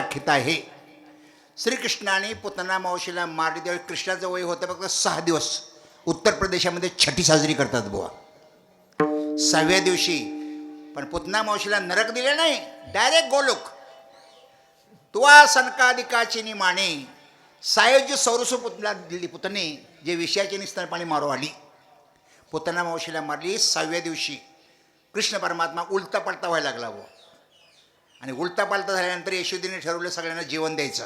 आख्यायिका आहे. श्रीकृष्णाने पुतना मावशीला मारली त्यावेळी कृष्णाचं वय होतं फक्त 6 दिवस. उत्तर प्रदेशामध्ये छठी साजरी करतात बुवा 6व्या दिवशी. पण पुतना मावशीला नरक दिले नाही, डायरेक्ट गोलोक. तुवा सनकादिकाची नि माने सायोज्य सौरसू पुतला दिली पुतने जे विषयाची निस्तनपाणी मारो आली. पुतना मावशीला मारली 6व्या दिवशी. कृष्ण परमात्मा उलटा पलटा व्हायला लागला बुवा. आणि उलटा पालता झाल्यानंतर यशोदेने ठरवलं सगळ्यांना जेवण द्यायचं.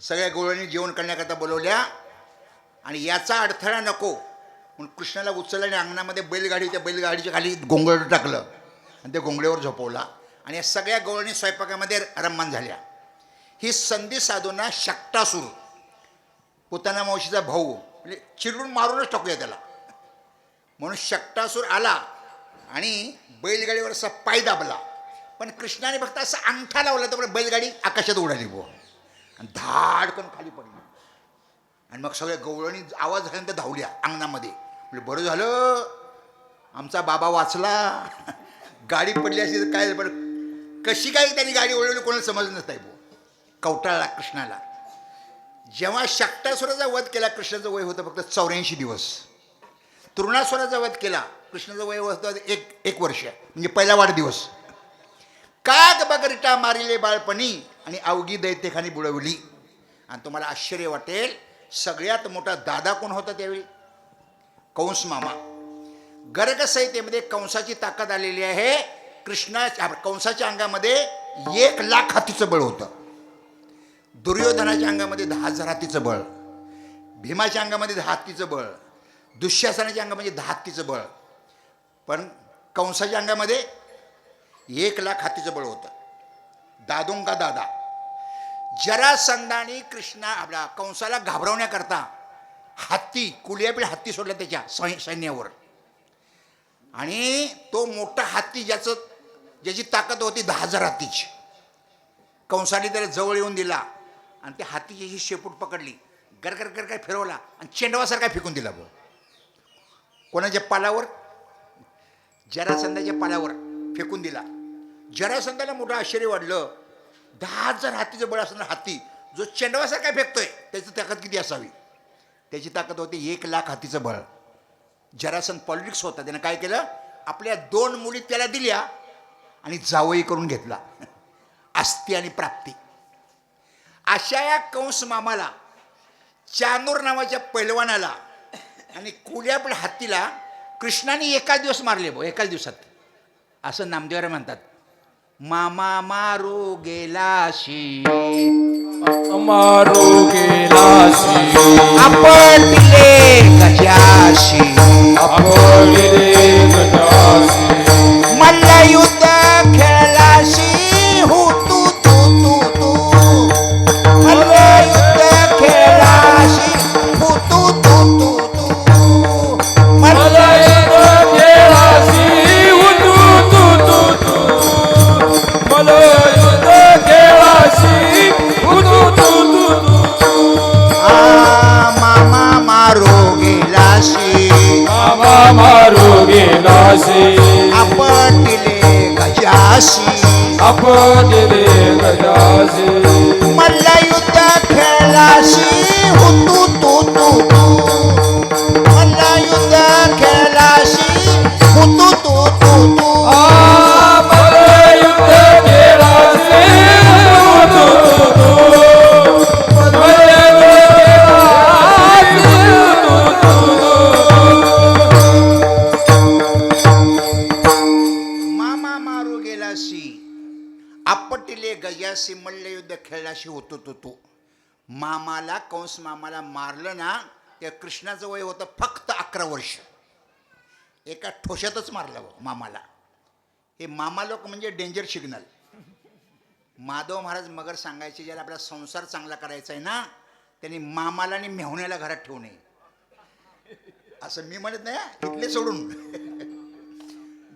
सगळ्या गवळणी जेवण करण्याकरता बोलवल्या. आणि याचा अडथळा नको म्हणून कृष्णाला उचललं आणि अंगणामध्ये बैलगाडी, त्या बैलगाडीच्या खाली गोंगळ टाकलं आणि त्या गोंगळीवर झोपवला. आणि या सगळ्या गवळणी स्वयंपाकामध्ये रम्मान झाल्या. ही संधी साधून शक्टासूर पुतना मावशीचा भाऊ म्हणजे चिरून मारूनच टाकूया त्याला म्हणून शक्टासूर आला आणि बैलगाडीवर असा पाय दाबला. पण कृष्णाने फक्त असा अंगठा लावला तर बैलगाडी आकाशात उडाली बुवा आणि धाडकन खाली पडली. आणि मग सगळ्या गवळणी आवाज झाल्यानंतर धावल्या अंगणामध्ये. म्हणजे बरं झालं आमचा बाबा वाचला. गाडी पडली अशी तर काय, पण कशी काय त्यांनी गाडी ओढवली कोणाला समजलं नसतं बुवा. कवटाळला कृष्णाला. जेव्हा शक्टासुराचा वध केला कृष्णाचं वय होतं फक्त 84 दिवस. तृणासुराचा वध केला कृष्णाचं वय होतं एक वर्ष म्हणजे पहिला वाढदिवस. काग बगरिटा मारिले बाळपणी आणि अवघी दैत्यखानी बुडवली. आणि तुम्हाला आश्चर्य वाटेल सगळ्यात मोठा दादा कोण होता त्यावेळी? कंस मामा. गर्ग संहितेमध्ये कंसाची ताकद आलेली आहे. कंसाच्या अंगामध्ये 1,00,000 हातीचं बळ होतं. दुर्योधनाच्या अंगामध्ये 10,000 हातीचं बळ. भीमाच्या अंगामध्ये 10 हातीचं बळ. दुःशासनाच्या अंगामध्ये 10 हातीचं बळ. पण कंसाच्या अंगामध्ये 1,00,000 हातीचं बळ होतं. दादोंका दादा. जरासंधाने आपला कंसाला घाबरवण्याकरता हत्ती कुलियापीड हत्ती सोडला त्याच्या सैन्यावर. आणि तो मोठा हत्ती ज्याची ताकद होती 10,000 हत्तीची. कंसाने त्याला जवळ येऊन दिला आणि त्या हत्तीची ही शेपूट पकडली, गरगर गरगर फिरवला आणि चेंडवासारखा फेकून दिला भाऊ. कोणाच्या पालावर? जरासंधाच्या पालावर फेकून दिला. जरासंधाला मोठं आश्चर्य वाढलं. 10,000 हातीचं बळ असणारा हत्ती जो चेंडवासारखा फेकतोय त्याची ताकद किती असावी? त्याची ताकद होती 1,00,000 हातीचं बळ. जरासंध पॉलिटिक्स होता. त्यानं काय केलं? आपल्या 2 मुली त्याला दिल्या आणि जावई करून घेतला. आस्ती आणि प्राप्ती. अशा या कंस मामाला, चानूर नावाच्या पैलवानाला आणि कुल्यापीड हत्तीला कृष्णाने एकाच दिवस मारले भाऊ, एकाच दिवसात. असं नामदेवरा म्हणतात. मामा मारू गेलाशी मारू गेलाशी आपण दिले गजाशी आपण दिले गजाशी मल्लयुद्ध खेळलाशी हो तू मल्लयुद्ध खेळलाशी हो तू मल्लयुद्ध खेळाशी मल्लयुद्ध खेळाशी मामा मारो गेलाशी मामा मारू गेलाशी आपण दिले गजाशी आपण दिले गजाशी मल्लयुद्ध खेळलाशी हो तू मल्लयुद्ध खेळलाशी हो तू मल्लयुद्ध खेळाशी मामा मारू गेलाशी आपटिले गजाशी मल्लयुद्ध खेळलाशी होतो तू. मामाला कंस मामाला मारलं ना त्या कृष्णाचं वय होतं फक्त 11 वर्ष. एका ठोशातच मारलं मामाला. हे मामा लोक म्हणजे डेंजर सिग्नल. माधव महाराज मगर सांगायचे ज्याला आपला संसार चांगला करायचा आहे ना त्यांनी मामाला आणि मेहुण्याला घरात ठेवू नये. असं मी म्हणत नाही, इथले सोडून.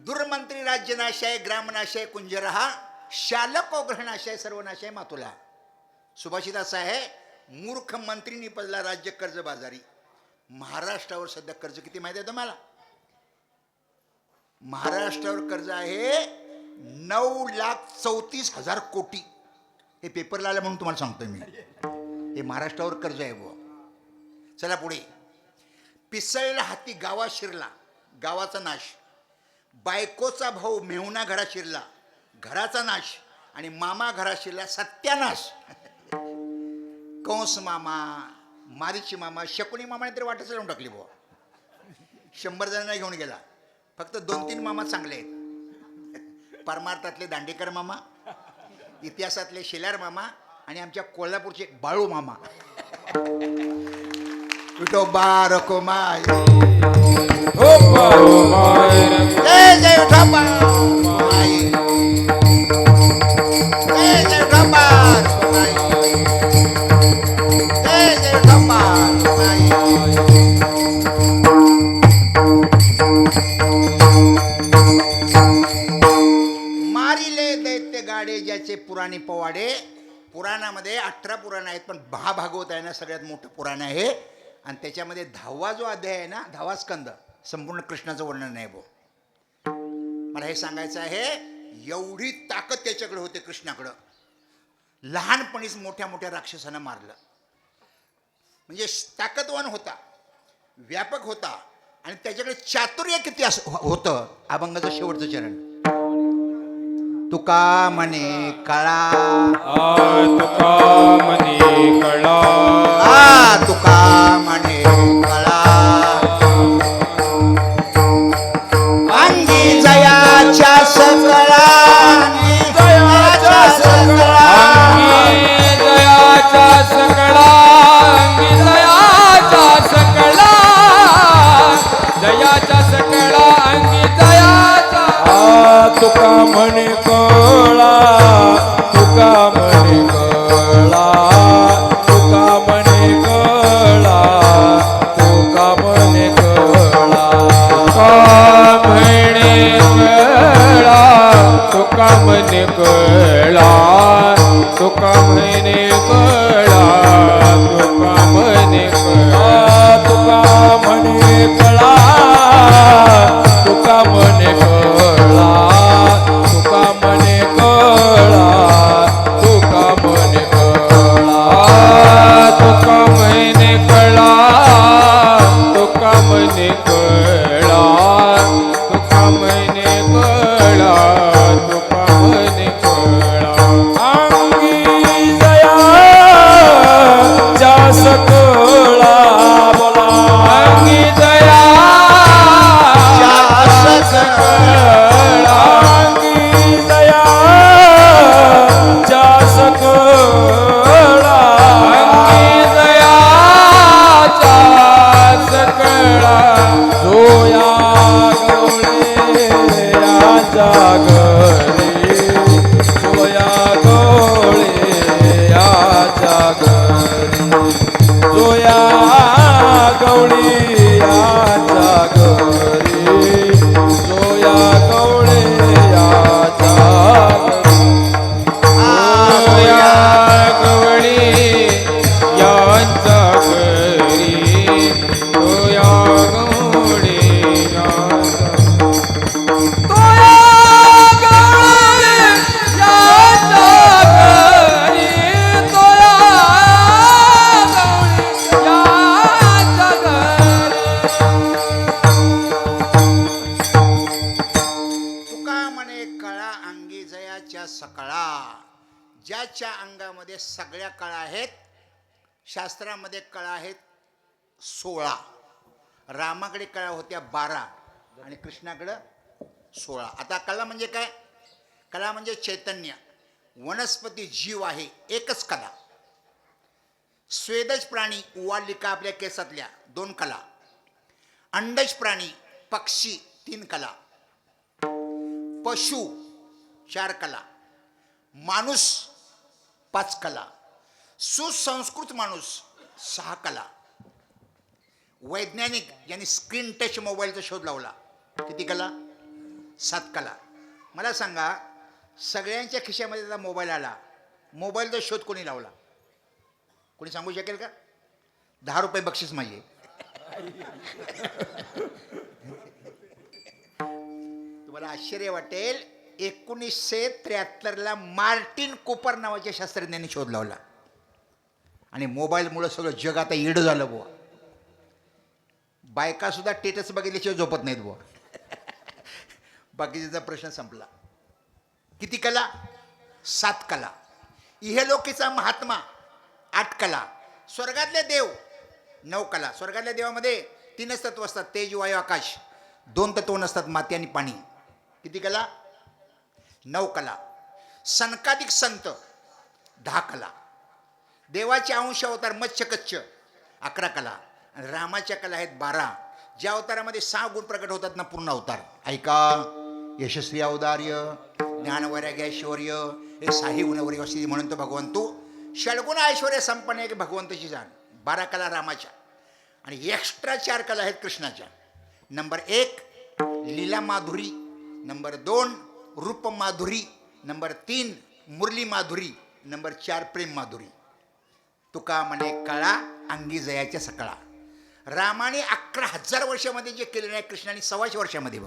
दुर्मंत्री राज्यनाशाय ग्रामनाशाय कुंजरहा शालको ग्रहणाशाय सर्वनाशाय मातुला. सुभाषित असा आहे, मूर्ख मंत्री निपजला राज्य कर्ज बाजारी. महाराष्ट्रावर सध्या कर्ज किती माहिती आहे तुम्हाला? महाराष्ट्रावर कर्ज आहे 9,34,000 कोटी. हे पेपरला आलं म्हणून तुम्हाला सांगतोय मी. हे महाराष्ट्रावर कर्ज आहे बुवा. चला पुढे. पिसळला हाती गावा शिरला, गावाचा नाश. बायकोचा भाऊ मेहुणा घरात शिरला, घराचा नाश. आणि मामा घरात शिरला, सत्यानाश. कंस मामा, मारीची मामा, शकुनी मामाने तरी वाटच लावून टाकली बुवा. 100 जणांना घेऊन गेला. फक्त 2-3 मामा चांगले आहेत. परमार्थातले दांडेकर मामा, इतिहासातले शेलार मामा आणि आमच्या कोल्हापूरचे बाळू मामा. विठोबा रखुमाई, विठोबा रखुमाई, जय जय विठोबा रखुमाई, जय जय विठोबा रखुमाई, जय जय विठोबा रखुमाई. मारिले दैत्य गाडे ज्याचे पुराणी पवाडे. पुराणामध्ये 18 पुराण आहेत, पण महाभागवत आहे ना सगळ्यात मोठं पुराण आहे. आणि त्याच्यामध्ये 10वा जो अध्याय आहे ना, 10वा स्कंद, संपूर्ण कृष्णाचं वर्णन नाही भाऊ. मला हे सांगायचं आहे, एवढी ताकद त्याच्याकडे होते कृष्णाकडं. लहानपणीच मोठ्या मोठ्या राक्षसांना मारलं. म्हणजे ताकदवान होता, व्यापक होता. आणि त्याच्याकडे चातुर्य किती होतं. अभंगाचं शेवटचं चरण. तुका म्हणे कळा, तुका म्हणे कळा, तुका म्हणे कळा. अंगी जयाच्या सकळा, जयाच्या सकळा, अंगी जयाच्या सकळा, अंगी जयाच्या सकळा, जयाच्या सकळा, अंगी जयाच्या. तुका म्हणे कळा, तुका म्हणे कळा, तुका म्हणे कळा, तुका म्हणे कळा, तुका म्हणे कळा, तुका म्हणे कळा, तुका म्हणे कळा, तुका म्हणे कळा, तुका म्हणे कळा, तुका म्हणे कळा, तुका म्हणे कळा, तुका म्हणे कळा, तुका म्हणे कळा, तुका म्हणे कळा, तुका म्हणे कळा. अंगी जयाच्या सकळा, बोला अंगी जयाच्या सकळा, अंगी जयाच्या सकळा, अंगी जयाच्या सकळा. जोया गवळे राजा घरी, जोया गवळे राजा घरी, जोया गवळी राजा घरी, जोया गवळे राजा घरी, जोया गवळी यांच्या घरी, जोया गवळी यांच्या. तोया गवळी यांच्या घरी, तोया गवळी यांच्या घरी. तुका म्हणे कळा, अंगी जयाच्या सकळा. ज्याच्या अंगामध्ये सगळ्या कळा आहेत. शास्त्रामध्ये कळा आहेत 16. रामाकडे कळा होत्या 12 आणि कृष्णाकडं 16. आता कला म्हणजे काय? कला म्हणजे चैतन्य, वनस्पती, जीव आहे एकच कला. स्वेदज प्राणी, उवालिका आपल्या केसातल्या 2 कला. अंडज प्राणी, पक्षी 3 कला. पशु 4 कला. माणूस 5 कला. सुसंस्कृत माणूस 6 कला. वैज्ञानिक यांनी स्क्रीन टच मोबाईलचा शोध लावला, किती कला? 7 कला. मला सांगा, सगळ्यांच्या खिशामध्ये आता मोबाईल आला, मोबाईलचा शोध कोणी लावला? कोणी सांगू शकेल का? 10 रुपये बक्षीस माझे. तुम्हाला आश्चर्य वाटेल, 1973ला मार्टिन कूपर नावाच्या शास्त्रज्ञांनी शोध लावला. आणि मोबाईलमुळं सगळं जग आता येडं झालं बुवा. बायकासुद्धा टेटस बघितल्याशिवाय झोपत नाहीत बुवा. बाकीचा प्रश्न संपला. किती कला? 7 कला. इहलोकीचा महात्मा 8 कला. स्वर्गातले देव 9 कला. स्वर्गातल्या देवामध्ये 3च तत्व असतात, तेज वायू आकाश. 2 तत्व नसतात, माती आणि पाणी. किती कला? 9 कला. सनकादिक संत 10 कला. देवाचे अंश अवतार मत्स्यकच्छ 11 कला. आणि रामाच्या कला आहेत 12. ज्या अवतारामध्ये 6 गुण प्रकट होतात ना, पूर्ण अवतार. ऐका, यशस्वी औदार्य, ज्ञानवैराग्य ऐश्वर्य, एक 6 गुणवरी म्हणून तो भगवंतू षडगुण ऐश्वर्य संपन्न एक भगवंताची जाण. 12 कला रामाच्या आणि एक्स्ट्रा 4 कला आहेत कृष्णाच्या. नंबर 1 लीला माधुरी, नंबर 2 रूप माधुरी, नंबर 3 मुरली माधुरी, नंबर 4 प्रेम माधुरी. तुका म्हणे कळा अंगी जयाच्या सकळा. रामाने 11,000 वर्षामध्ये जे केले नाही, कृष्णाने 1,200 वर्षामध्ये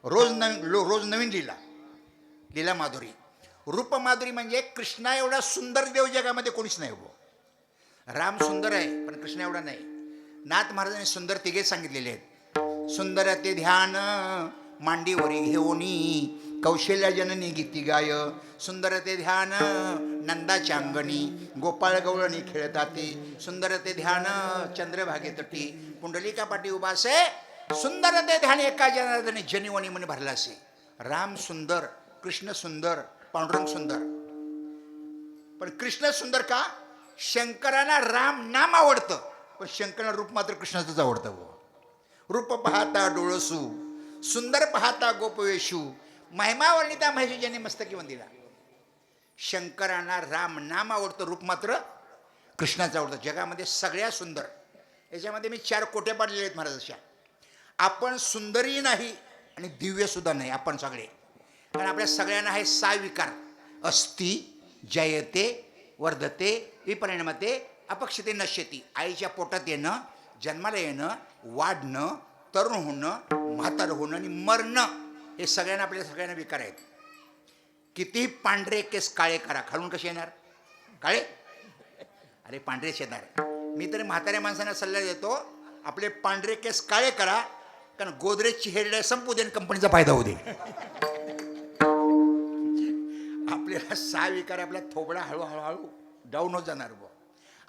रोज नवीन लीला माधुरी. रूप माधुरी म्हणजे कृष्णा एवढा सुंदर देव जगामध्ये कोणीच नाही हो. राम सुंदर आहे पण कृष्ण एवढा नाही. नाथ महाराजांनी सुंदर तिघे सांगितलेले आहेत. सुंदर ते ध्यान मांडीवरी घेऊनी कौशल्या जननी गीती गाय. सुंदर ते ध्यान नंदाच्या अंगणी गोपाळ गवळणी खेळताती. सुंदर ते ध्यान चंद्रभागे तटी पुंडलिका पाठी उभासे. सुंदर ते ध्यान एका जनार्दनी जनिवणी म्हणे भरलासे. राम सुंदर, कृष्ण सुंदर, पांडुरंग सुंदर. पण कृष्ण सुंदर का? शंकरांना राम नाम आवडतं पण शंकरांना रूप मात्र कृष्णाचंच आवडतं. रूप पाहता डोळसू सुंदर पाहता गोपवेशू महिमा वर्णिता महेश ज्यांनी मस्तकी वंदिला. शंकरांना राम नाम आवडतं, रूप मात्र कृष्णाचं आवडतं. जगामध्ये सगळ्या सुंदर याच्यामध्ये मी 4 कोट्या पाडलेले आहेत महाराजांच्या. आपण सुंदरही नाही आणि दिव्यसुद्धा नाही, आपण सगळे. कारण आपल्या सगळ्यांना हे 6 विकार: अस्ति, जयते, वर्धते, विपरिणमते, अपक्षते, नश्यती. आईच्या पोटात येणं, जन्माला येणं, वाढणं, तरुण होणं, म्हातार होणं आणि मरणं, हे सगळ्यांना आपल्या सगळ्यांना विकार आहेत. कितीही पांढरे केस काळे करा, खालून कसे येणार? काळे? अरे पांढरेच येणार. मी तरी म्हाताऱ्या माणसांना सल्ला देतो, आपले पांढरे केस काळे करा, कारण गोदरेजची हेडलाईट संपू दे, कंपनीचा फायदा होऊ दे. आपल्याला 6 विकार, आपला थोबडा हळूहळू डाऊन होत जाणार बुवा.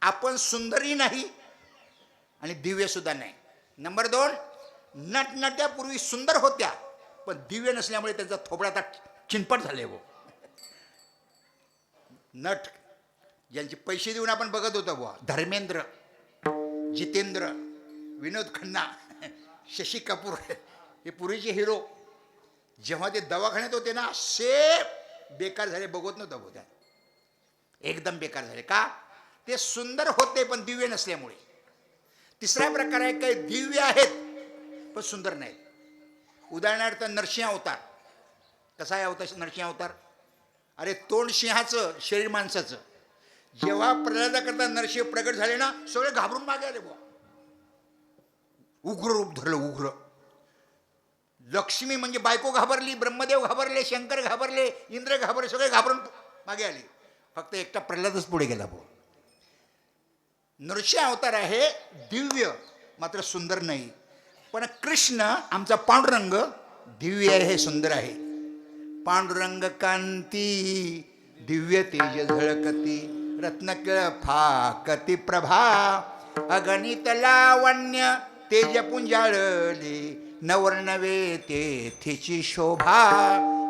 आपण सुंदरही नाही आणि दिव्यसुद्धा नाही. नंबर 2 नटनट्यापूर्वी सुंदर होत्या पण दिव्य नसल्यामुळे त्यांचा थोबडा आता चिनपट झाले हो. नट ज्यांचे पैसे देऊन आपण बघत होतो बुवा, धर्मेंद्र, जितेंद्र, विनोद खन्ना, शशी कपूर, हे पूर्वीचे हिरो, जेव्हा ते दवाखान्यात होते ना, असे बेकार झाले, बघत नव्हतं बोधा, एकदम बेकार झाले. का? ते सुंदर होते पण दिव्य नसल्यामुळे. तिसरा प्रकार आहे, काही दिव्य आहेत पण सुंदर नाहीत. उदाहरणार्थ नरसिंह अवतार. कसा आहे अवतार नरसिंह अवतार? अरे तोंड सिंहाचं, शरीर माणसाचं. जेव्हा प्रल्हादाकरता नरसिंह प्रगट झाले ना, सगळे घाबरून मागे आले बुवा. उग्र रूप धरलं, उग्र. लक्ष्मी म्हणजे बायको घाबरली, ब्रह्मदेव घाबरले, शंकर घाबरले, इंद्र घाबरले, सगळे घाबरून मागे आले. फक्त एकटा प्रल्हादच पुढे गेला बुवा. नरसिंह अवतार आहे दिव्य मात्र सुंदर नाही. पण कृष्ण आमचा पांडुरंग दिव्य आहे, सुंदर आहे. पांडुरंग कांती दिव्य तेज झळकती रत्नकिळ फाकती प्रभा अगणित लावण्य तेज पुंजाळले नवर्णवे तेथीची शोभा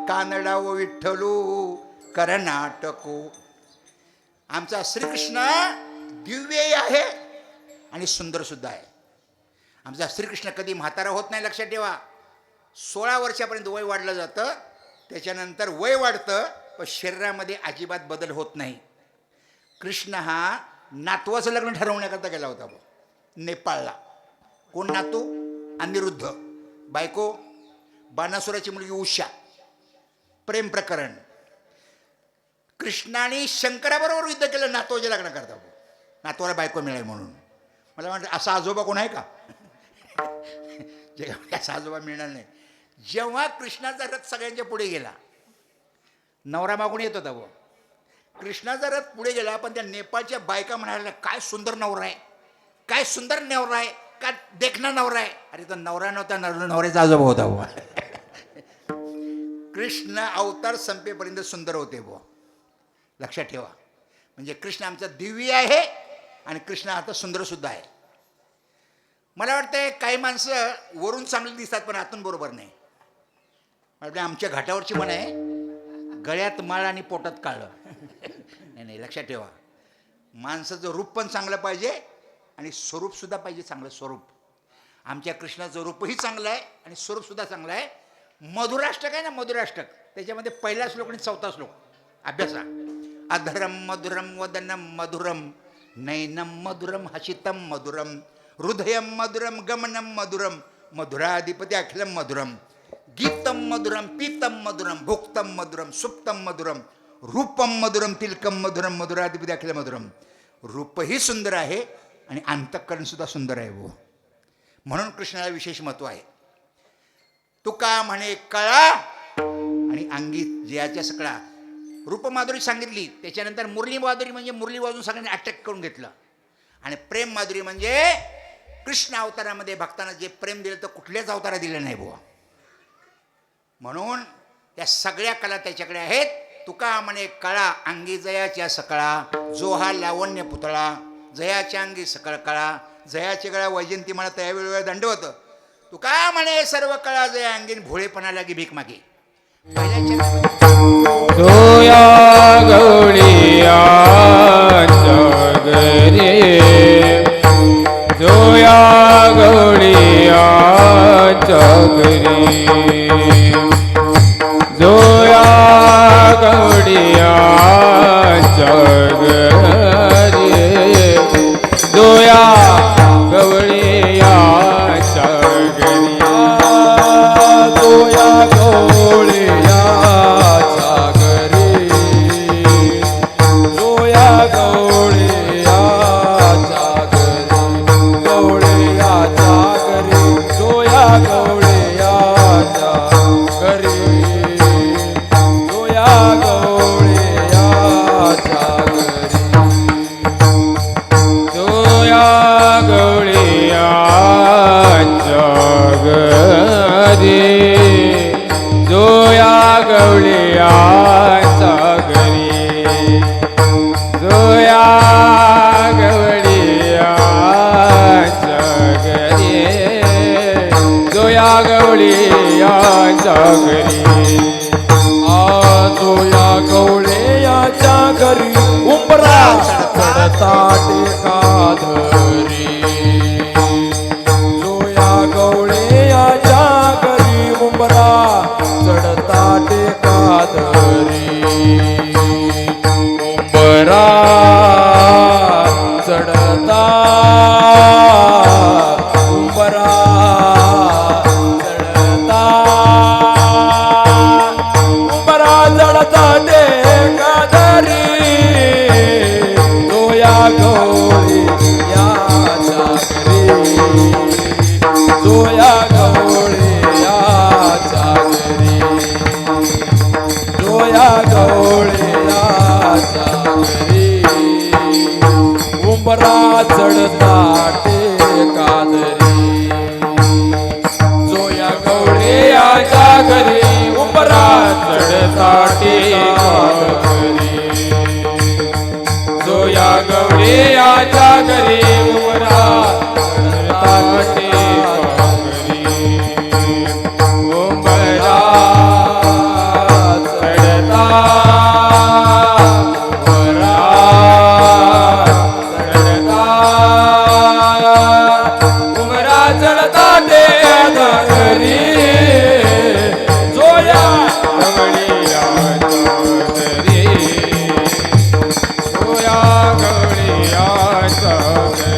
कानडाव विठ्ठलू कर्नाटको. आमचा श्रीकृष्ण दिव्यही आहे आणि सुंदर सुद्धा आहे. आमचा श्रीकृष्ण कधी म्हातारा होत नाही, लक्षात ठेवा. 16 वर्षापर्यंत वय वाढलं जातं, त्याच्यानंतर वय वाढतं पण शरीरामध्ये अजिबात बदल होत नाही. कृष्ण हा नातवाचं लग्न ठरवण्याकरता गेला होता नेपाळला. कोण नातू? अनिरुद्ध. बायको बाणासुराची मुलगी उषा. प्रेम प्रकरण. कृष्णाने शंकराबरोबर युद्ध केलं नातवाच्या लग्न करता. नातवाला बायको मिळाली म्हणून. मला वाटतं असा आजोबा कोण आहे का? जगामध्ये असा आजोबा मिळणार नाही. जेव्हा कृष्णाचा रथ सगळ्यांच्या पुढे गेला, नवरा मागून येत होता बुवा. कृष्णा जरा पुढे गेला, पण त्या नेपाळच्या बायका म्हणाल्या काय सुंदर नवरा आहे, काय सुंदर नवरा आहे, का देखना नवरा आहे. अरे तो नवरा नव्हता, नवऱ्याचा आजोबा होता बुवा. कृष्ण अवतार संपेपर्यंत सुंदर होते बुवा, लक्षात ठेवा. म्हणजे कृष्ण आमचा दिव्य आहे आणि कृष्ण आता सुंदर सुद्धा आहे. मला वाटतं काही माणसं वरून चांगली दिसतात पण आतून बरोबर नाही. मला वाटतं आमच्या घाटावरची म्हण आहे, गळ्यात माळ आणि पोटात काळं. नाही नाही, लक्षात ठेवा. माणसाचं रूप पण चांगलं पाहिजे आणि स्वरूपसुद्धा पाहिजे, चांगलं स्वरूप. आमच्या कृष्णाचं रूपही चांगलं आहे आणि स्वरूपसुद्धा चांगलं आहे. मधुराष्टक आहे ना, मधुराष्टक, त्याच्यामध्ये पहिला श्लोक आणि चौथा श्लोक अभ्यासा. अधरम मधुरम वदनम मधुरम नैनम मधुरम हसितम मधुरम हृदयम मधुरम गमनम मधुरम मधुराधिपती अखिलम मधुरम गीतम मधुरम पीतम मधुरम भुक्तम मधुरम सुप्तम मधुरम रूपम मधुरम तिलकम मधुरम मधुराधिपती अखिल मधुरम. रूपही सुंदर आहे आणि अंतःकरण सुद्धा सुंदर आहे वो. म्हणून कृष्णाला विशेष महत्व आहे. तुका म्हणे कळा आणि अंगी जयाच्या सकळा. रूपमाधुरी सांगितली, त्याच्यानंतर मुरली माधुरी म्हणजे मुरली वाजून सगळ्यांनी अटॅक करून घेतलं. आणि प्रेम माधुरी म्हणजे कृष्ण अवतारामध्ये भक्तांना जे प्रेम दिलं तर कुठल्याच अवतारा दिलं नाही बुवा. म्हणून त्या सगळ्या कला त्याच्याकडे आहेत. तुका म्हणे कळा अंगी जयाच्या सकळा, जो हा लावण्य पुतळा, जयाच्या अंगी सकळ कळा, जयाच्या गळा वैजंती म्हणा त्या वेळोवेळ दंड होतं. तुका म्हणे सर्व कळा जया अंगीन भोळेपणा लागी भीक मागे. जोया गवळीया जगरे, जोया गवळीया जगरे, जोया गवळीया जगरे, जोया गवळीया जगरे, जोया गवळीया जगरे, जोया गवळीया जगरे, गवळीया जगरे, जोया गवळीया जगरे, जोया गवळीया जगरे, जोया गवळीया जगरे, जोया गवळीया जगरे, जोया गवळीया जगरे, जोया गवळीया जगरे. जोया गवळीयाच्या घरी उंबरा चढता टेका धरी, जोया गवळीयाच्या घरी उंबरा चढता टेका धरी, उंबरा चढता उंबरा चढता उंबरा चढता टेका धरी, जोया गवळीया जगरे, जोया गवळीया जगरे, जोया गवळीया जगरे, उंबरा चढता टेका धरी, जोया गवळीया जगरे, उंबरा चढता टेका धरी, जोया गवळीया जगरे, उंबरा चढता टेका धरी, उंबरा चढता उंबरा चढता उंबरा चढता टेका धरी, जोया गवळीया जगरे, जोया गवळीया जगरे,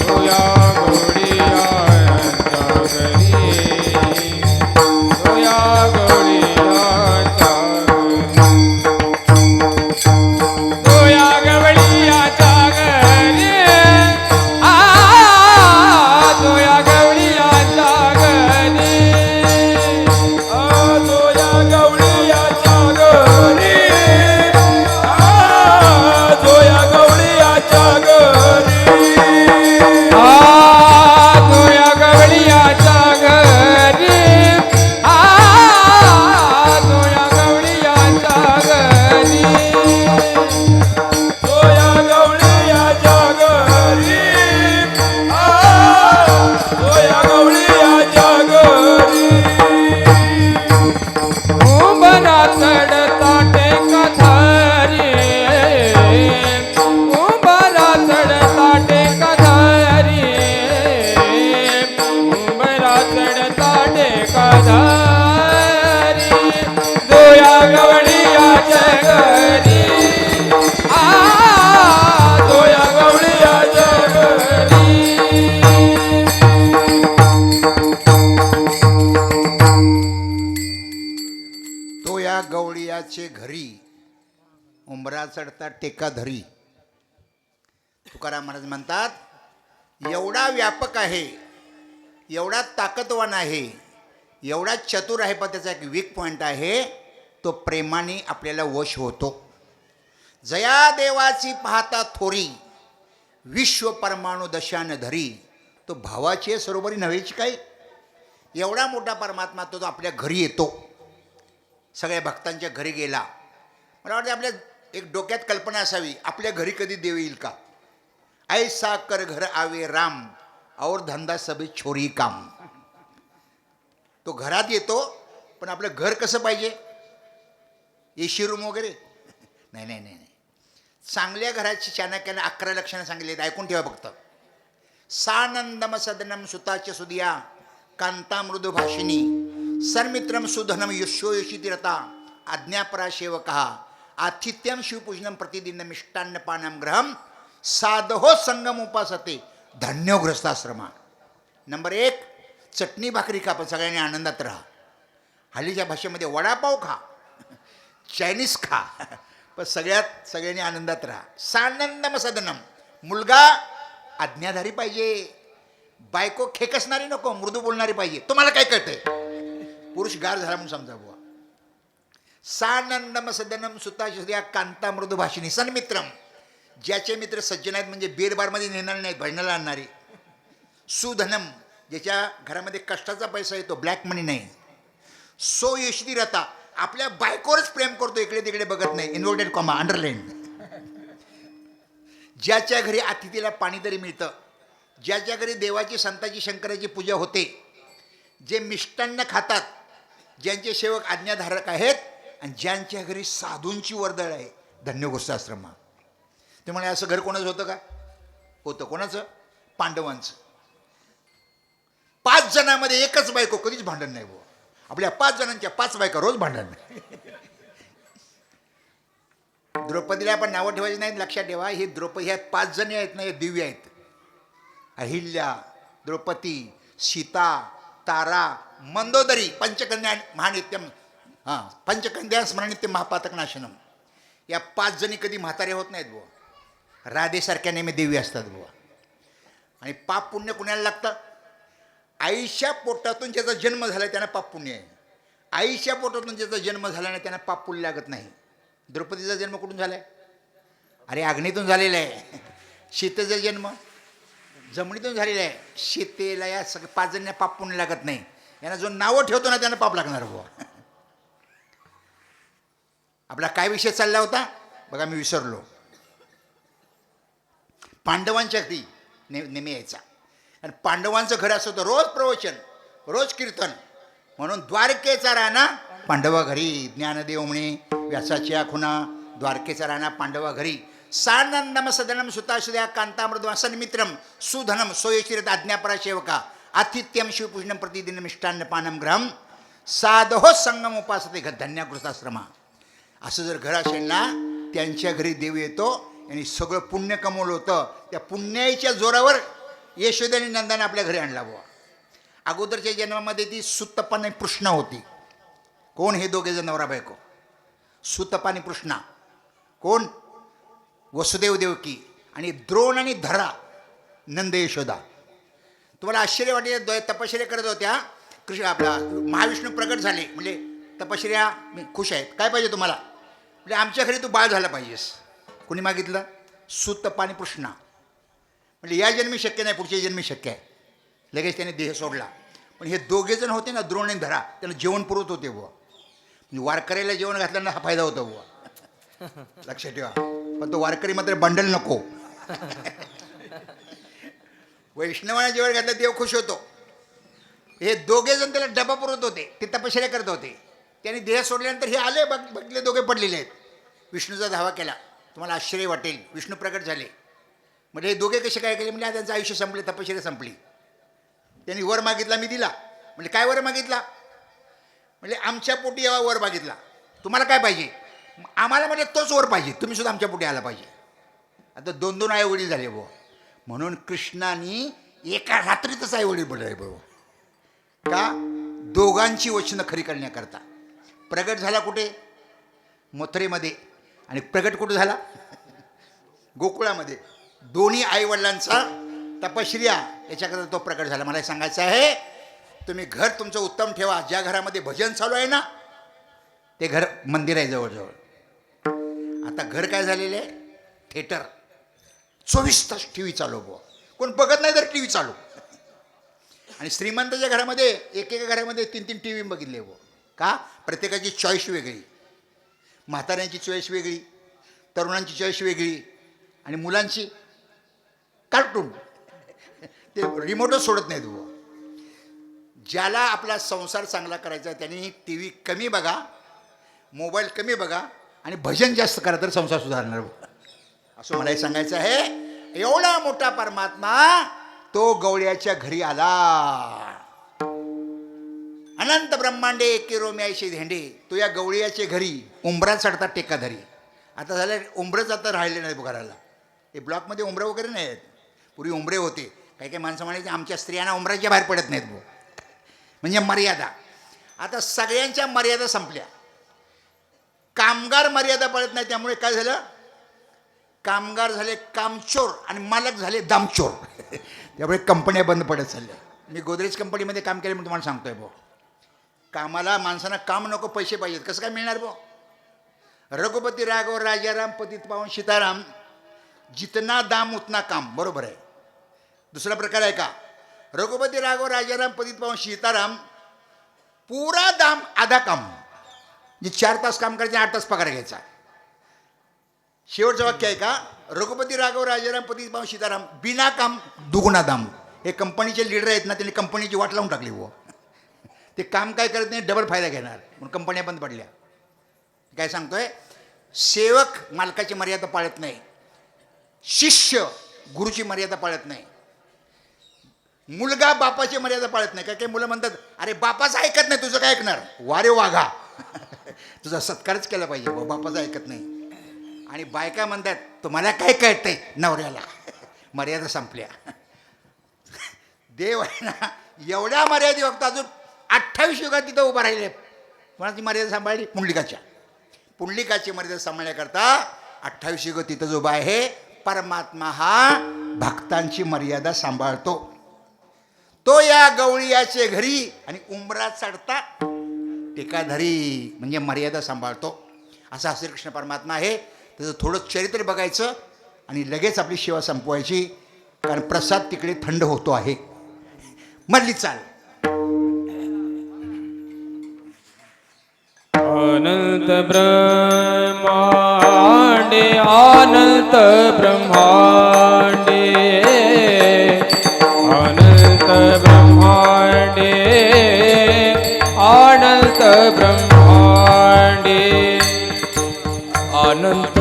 जोया ज्याचे घरी उंबरा चढता टेका धरी, तुकाराम महाराज म्हणतात एवढा व्यापक आहे, एवढा ताकदवान आहे, एवढा चतुर आहे, पण त्याचा एक वीक पॉईंट आहे, तो प्रेमाने आपल्याला वश होतो. जया देवाची पाहता थोरी, विश्व परमाणू दशान धरी. तो भावाची सरोबरी नव्हेची काही, एवढा मोठा परमात्मा तो आपल्या घरी येतो. सगळ्या भक्तांच्या घरी गेला. मला वाटतं आपल्या एक डोक्यात कल्पना असावी, आपल्या घरी कधी देव येईल का? ऐसा कर घर आवे राम, और धंदा सबे छोरी काम. तो घरात येतो, पण आपलं घर कसं पाहिजे? एसी रूम वगैरे नाही नाही नाही नाही. चांगल्या घराची चाणक्याने 11 लक्षणं सांगितली, ऐकून ठेवा फक्त. सानंदम सदनम सुताच्या सुदिया, कांता मृदू भाषिणी, सर्मित्रम सुधनम यशो यशितिरता, आज्ञापरा सेवका, आतिथ्यम शिवपूजनम प्रतिदिन मिष्टान्नपानम ग्रहम, साधहो संगम उपासते, धन्योग्रस्ताश्रमा. नंबर 1, चटणी भाकरी खा, पण सगळ्यांनी आनंदात राहा. हल्लीच्या भाषेमध्ये वडापाव खा, चायनीज खा, पण सगळ्यांनी आनंदात राहा. सानंदम सदनम. मुलगा आज्ञाधारी पाहिजे, बायको खेकसणारी नको, मृदू बोलणारी पाहिजे. तुम्हाला काय कळतंय? पुरुष गार झाला म्हणून समजा बुवा. सानंदम सदनम सुताशिया कांता मृदू भाषिणी, सन्मित्रम. ज्याचे मित्र सज्जन आहेत, म्हणजे बेर बारमध्ये नेणार नाहीत, भजनाला आणणारे. सुधनम, ज्याच्या घरामध्ये कष्टाचा पैसा येतो, ब्लॅक मनी नाही. सो यशदी रता, आपल्या बायकोवरच प्रेम करतो, इकडे तिकडे बघत नाही. Inverted comma, underline. ज्याच्या घरी अतिथीला पाणी तरी मिळतं, ज्याच्या घरी देवाची संताची शंकराची पूजा होते, जे मिष्टान्न खातात, ज्यांचे सेवक आज्ञाधारक आहेत, आणि ज्यांच्या घरी साधूंची वर्दळ आहे, धन्यगोष्ठाश्रमा. ते म्हणे असं घर कोणाचं होतं का? होतं. कोणाचं? पांडवांचं. 5 जणांमध्ये एकच बायको, कधीच भांडण नाही बुवा. आपल्या 5 जणांच्या 5 बायका, रोज भांडण नाही. द्रौपदीला आपण नावं ठेवायची नाहीत, लक्षात ठेवा. ही द्रौपदी, ह्या 5 जणी आहेत ना, हे दिव्य आहेत. अहिल्या, द्रौपदी, सीता, तारा, मंदोदरी, पंचकन्या महानित्यम, पंचकन्या स्मरणित्यम महापातक नाशनम. या 5 जणी कधी म्हातारे होत नाहीत बुवा. राधेसारख्या नेहमी दिव्य असतात बुवा. आणि पाप पुण्य कुणाला लागतं? आईच्या पोटातून ज्याचा जन्म झाला त्यांना पाप पुण्य आहे. आईच्या पोटातून ज्याचा जन्म झाला नाही त्यांना पाप पुण्य लागत नाही. द्रौपदीचा जन्म कुठून झाला आहे? अरे अग्नीतून झालेला आहे. सीतेचा जन्म जमिनीतून झालेला आहे. सीतेला या सगळ्या 5 जणांना पाप पुण्य लागत नाही. यांना जो नावं ठेवतो ना त्यांना पाप लागणार बुवा. आपला काय विषय चालला होता बघा, मी विसरलो. पांडवांच्या घरी नेहमी यायचा, आणि पांडवांचं घर असं होतं, रोज प्रवचन, रोज कीर्तन. म्हणून द्वारकेचा राणा पांडवा घरी. ज्ञानदेव म्हणे व्यासाची खुणा, द्वारकेचा राणा पांडवा घरी. सानंदम सदनम सुताशुद्या कांतामृदू सन्मित्रम सुधनम सोयशिरत आज्ञापरा सेवका, आतिथ्यम शिवपूजनम प्रतिदिन मिष्टान्नपानम ग्रहम, साधहो संगम उपासते धन्याकृताश्रमा. असं जर घर असेल ना, त्यांच्या घरी देव येतो आणि सगळं पुण्य कमवलं होतं, त्या पुण्याच्या जोरावर यशोदा आणि नंदाने आपल्या घरी आणला बुवा. अगोदरच्या जन्मामध्ये ती सुतपा आणि पृष्णा होती. कोण? हे दोघे जण नवरा बायको. सुतपा आणि पृष्णा कोण? वसुदेव देवकी. आणि द्रोण आणि धरा नंद यशोदा. तुम्हाला आश्चर्य वाटेल, तपश्चर्या करत होत्या. कृष्ण आपला महाविष्णू प्रगट झाले, म्हणजे तपश्चर्या खुश आहेत. काय पाहिजे तुम्हाला? म्हणजे आमच्या घरी तू बाळ झाला पाहिजेस. कोणी मागितलं? सुतपा आणि पृष्णा. म्हणजे या जन्मी शक्य नाही, पुढच्या जन्मी शक्य आहे. लगेच त्याने देह सोडला. पण हे दोघे जण होते ना, द्रोण आणि धरा, त्यांना जेवण पुरवत होते बुवा. म्हणजे वारकऱ्याला जेवण घातल्यानं हा फायदा होता बुवा. लक्षात ठेवा. पण तो वारकरी मात्र बंडल नको. वैष्णवाने जेवण घातलं देव खुश होतो. हे दोघे जण त्याला डबा पुरवत होते, ते तपश्चर्या करत होते. त्यांनी देह सोडल्यानंतर हे आले, बघले दोघे पडलेले आहेत. विष्णूचा धावा केला. तुम्हाला आश्चर्य वाटेल, विष्णू प्रकट झाले. म्हणजे हे दोघे कसे काय केले? म्हणजे त्यांचं आयुष्य संपले, तपश्चर्या संपली. त्यांनी वर मागितला, मी दिला. म्हणजे काय वर मागितला? म्हणजे आमच्या पोटी यावा वर मागितला. तुम्हाला काय पाहिजे? आम्हाला म्हणजे तोच वर पाहिजे, तुम्ही सुद्धा आमच्या पोटी आला पाहिजे. आता 2-2 आई वडील झाले बुवा. म्हणून कृष्णाने एका रात्रीतच आई वडील बोलले बुवा. का? दोघांची वचनं खरी करण्याकरता. प्रगट झाला कुठे? मथुरेमध्ये. आणि प्रगट कुठं झाला? गोकुळामध्ये. दोन्ही आईवडिलांचा तपश्चर्या याच्याकरता तो प्रकट झाला. मला सांगायचं आहे, तुम्ही घर तुमचं उत्तम ठेवा. ज्या घरामध्ये भजन चालू आहे ना, ते घर मंदिर आहे जवळजवळ. आता घर काय झालेलं आहे? थिएटर. 24 तास टी व्ही चालू. बुवा कोण बघत नाही तर टी व्ही चालू. आणि श्रीमंताच्या घरामध्ये एकेका घरामध्ये 3-3 टी व्ही बघितले. बुवा का? प्रत्येकाची चॉईस वेगळी. म्हाताऱ्यांची चॉईस वेगळी, तरुणांची चॉईस वेगळी, आणि मुलांची कार्टून. ते रिमोटच सोडत नाहीत. बुवा ज्याला आपला संसार चांगला करायचा आहे त्यांनी टी व्ही कमी बघा, मोबाईल कमी बघा, आणि भजन जास्त करा, तर संसार सुधारणार. असं मला सांगायचं आहे. एवढा मोठा परमात्मा तो गवळ्याच्या घरी आला. अनंत ब्रह्मांडे एके रोमे ऐशे धेंडे. तो या गवळ्याच्या घरी उंबरा चढतात टेकाधरी. आता झालं उंबरच आता राहिले नाही घराला. हे ब्लॉकमध्ये उंबरं वगैरे नाही आहेत. पूर्वी उंबरे होते. काही काही माणसं म्हणायचे आमच्या स्त्रियांना उंबराच्या बाहेर पडत नाहीत. म्हणजे मर्यादा. आता सगळ्यांच्या मर्यादा संपल्या. कामगार मर्यादा पाळत नाही. त्यामुळे काय झालं? कामगार झाले कामचोर आणि मालक झाले दामचोर. त्यामुळे कंपन्या बंद पडत चालल्या. मी गोदरेज कंपनीमध्ये काम केलं म्हणून तुम्हाला सांगतोय. भाऊ कामाला माणसांना काम नको, पैसे पाहिजेत. कसं काय मिळणार? भाऊ रघुपती राघव राजाराम पतित पावन सीताराम, जितना दाम उतना काम. बरोबर आहे. दुसरा प्रकार आहे का? रघुपती राघव राजाराम पतित पावन सीताराम, पुरा दाम आधा काम. जे 4 तास काम करायचे 8 तास पगार घ्यायचा. शेवटचं वाक्य आहे का? रघुपती राघव राजाराम पतित पावन सीताराम, बिना काम दुगुणा दाम. हे कंपनीचे लीडर आहेत ना, त्यांनी कंपनीची वाट लावून टाकली. वो ते काम काय करत नाही, डबल फायदा घेणार म्हणून कंपन्या बंद पडल्या. काय सांगतोय? सेवक मालकाची मर्यादा पाळत नाही, शिष्य गुरुची मर्यादा पाळत नाही, मुलगा बापाची मर्यादा पाळत नाही. काय काय मुलं म्हणतात अरे बापाचं ऐकत नाही, तुझं काय ऐकणार? वारे वाघा. तुझा सत्कारच केला पाहिजे. बापाचं ऐकत नाही. आणि बायका म्हणतात तुम्हाला काय कळतंय नवऱ्याला. मर्यादा संपल्या. देव आहे ना, एवढ्या मर्यादे फक्त अजून 28 युगात तिथं उभं राहिले. कोणाची मर्यादा सांभाळली? पुंडलिकाची मर्यादा सांभाळण्याकरता 28 युग तिथं उभा आहे. परमात्मा हा भक्तांची मर्यादा सांभाळतो. तो या गवळीयाचे घरी आणि उंबरा चढता टेकाधरी, म्हणजे मर्यादा सांभाळतो. असा श्रीकृष्ण परमात्मा आहे. त्याचं थोडं चरित्र बघायचं आणि लगेच आपली सेवा संपवायची, कारण प्रसाद तिकडे थंड होतो आहे. मधली चाल. अनंत ब्रह्मांडे अनंत ब्रह्मांडे अनंत ब्रह्मांडे अनंत ब्रह्मांडे अनंत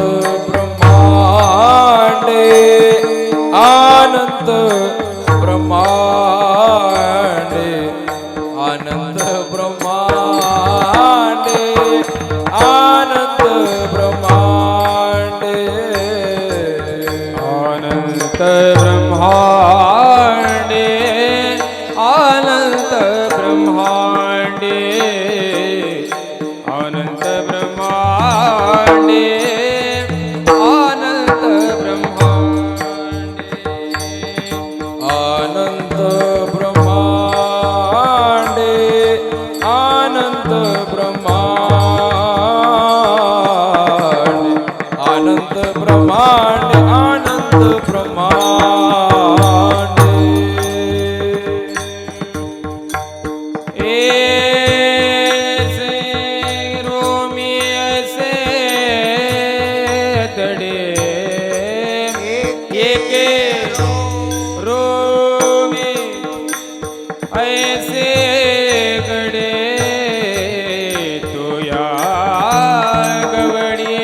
ब्रह्मांडे अनंत ब्रह्मांडे अनंत ब्रह्मांडे अनंत ब्रह्मांडे अनंत ब्रह्मांडे अनंत ब्रह्मांडे अनंत ब्रह्मांडे अनंत ब्रह्मांडे अनंत ब्रह्मांडे अनंत ब्रह्मांडे अनंत ब्रह्मांडे अनंत ब्रह्मांडे ऐसे रोमी ऐसे तडे एके रोमी ऐसे गडे तो या गवडी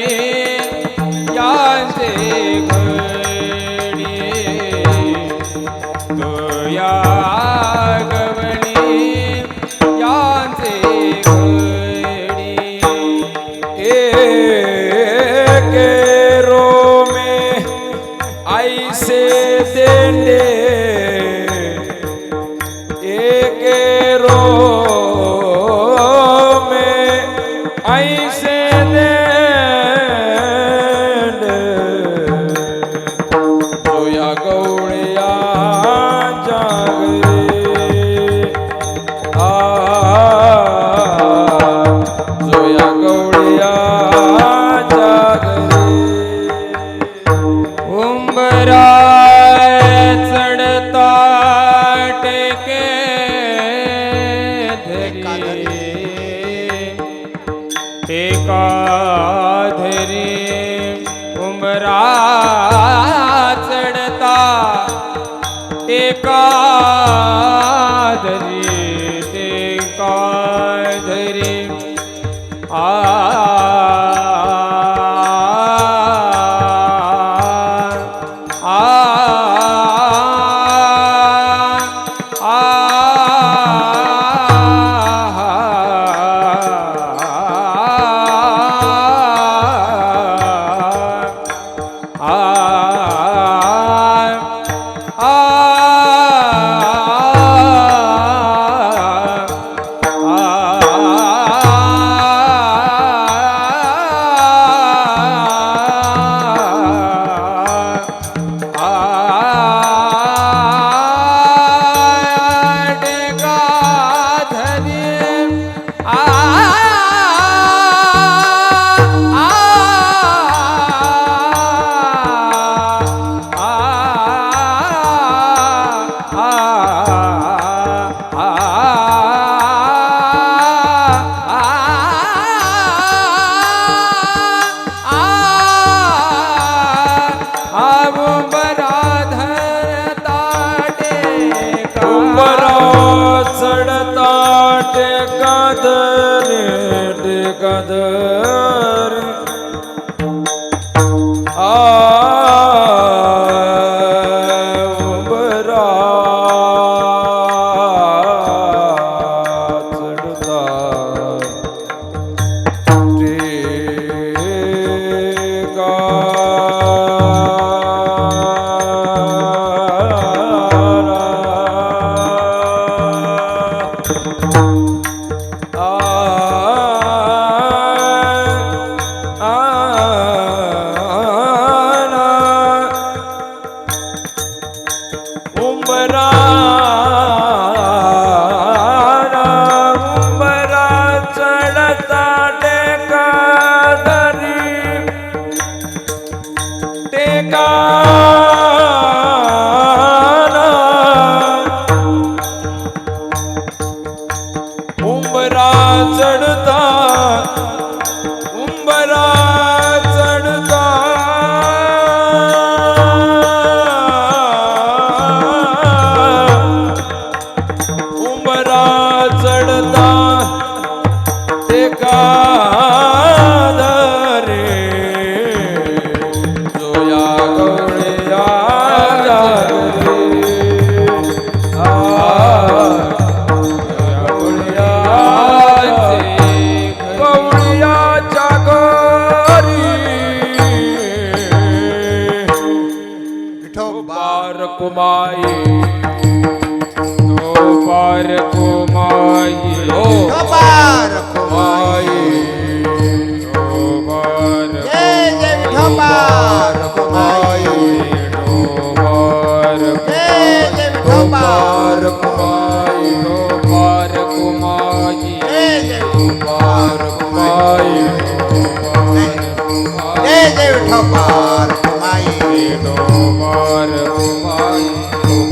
यांचे घडी तो या गवडी यांचे घडी एके रोमे ऐसे देंडे एके रोमे ऐसे देंडे टेका धरी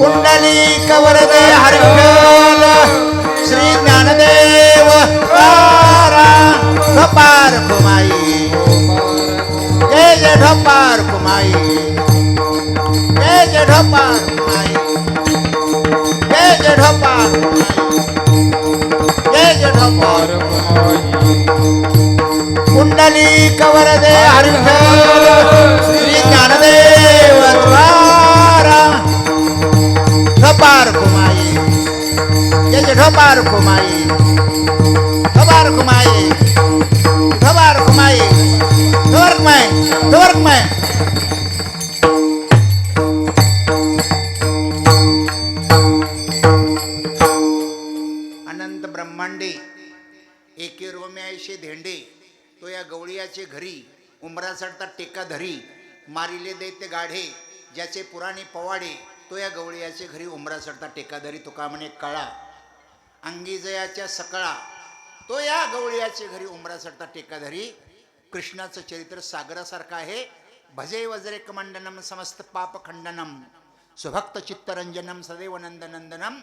पुंडलिक वरदे हरिहर श्री ज्ञानदेव ढोपार कुमाई जय जय ढोपार कुमाई जय जय ढोपार कुमाई जय जय ढोपार जय जय ढोपार पुंडलिक वरदे हरिहर श्री ज्ञानदेव ढोपार कुमाई जय जय ढोपार कुमाई ढोपार कुमाई ढोपार कुमाई ढोर कुमाई ढोर कुमाई अनंत ब्रह्मांडे एके रोम्याशी धेंडे तो या गवळीयाचे घरी उमरा चढता टेका धरी मारिले दैत्य गाढे ज्याचे पुराणे पवाडे तो या गवळीयाचे घरी उमरा चढता टेकाधरी तुका म्हणे काळा अंगी जयाच्या सकळा तो या गवळीयाचे घरी उमरा चढता टेकाधरी कृष्णाचं चरित्र सागरासारखं आहे भजे वज्रेक मंडनम समस्त पाप खंडनम सुभक्त चित्तरंजनम सदैव नंदनंदनम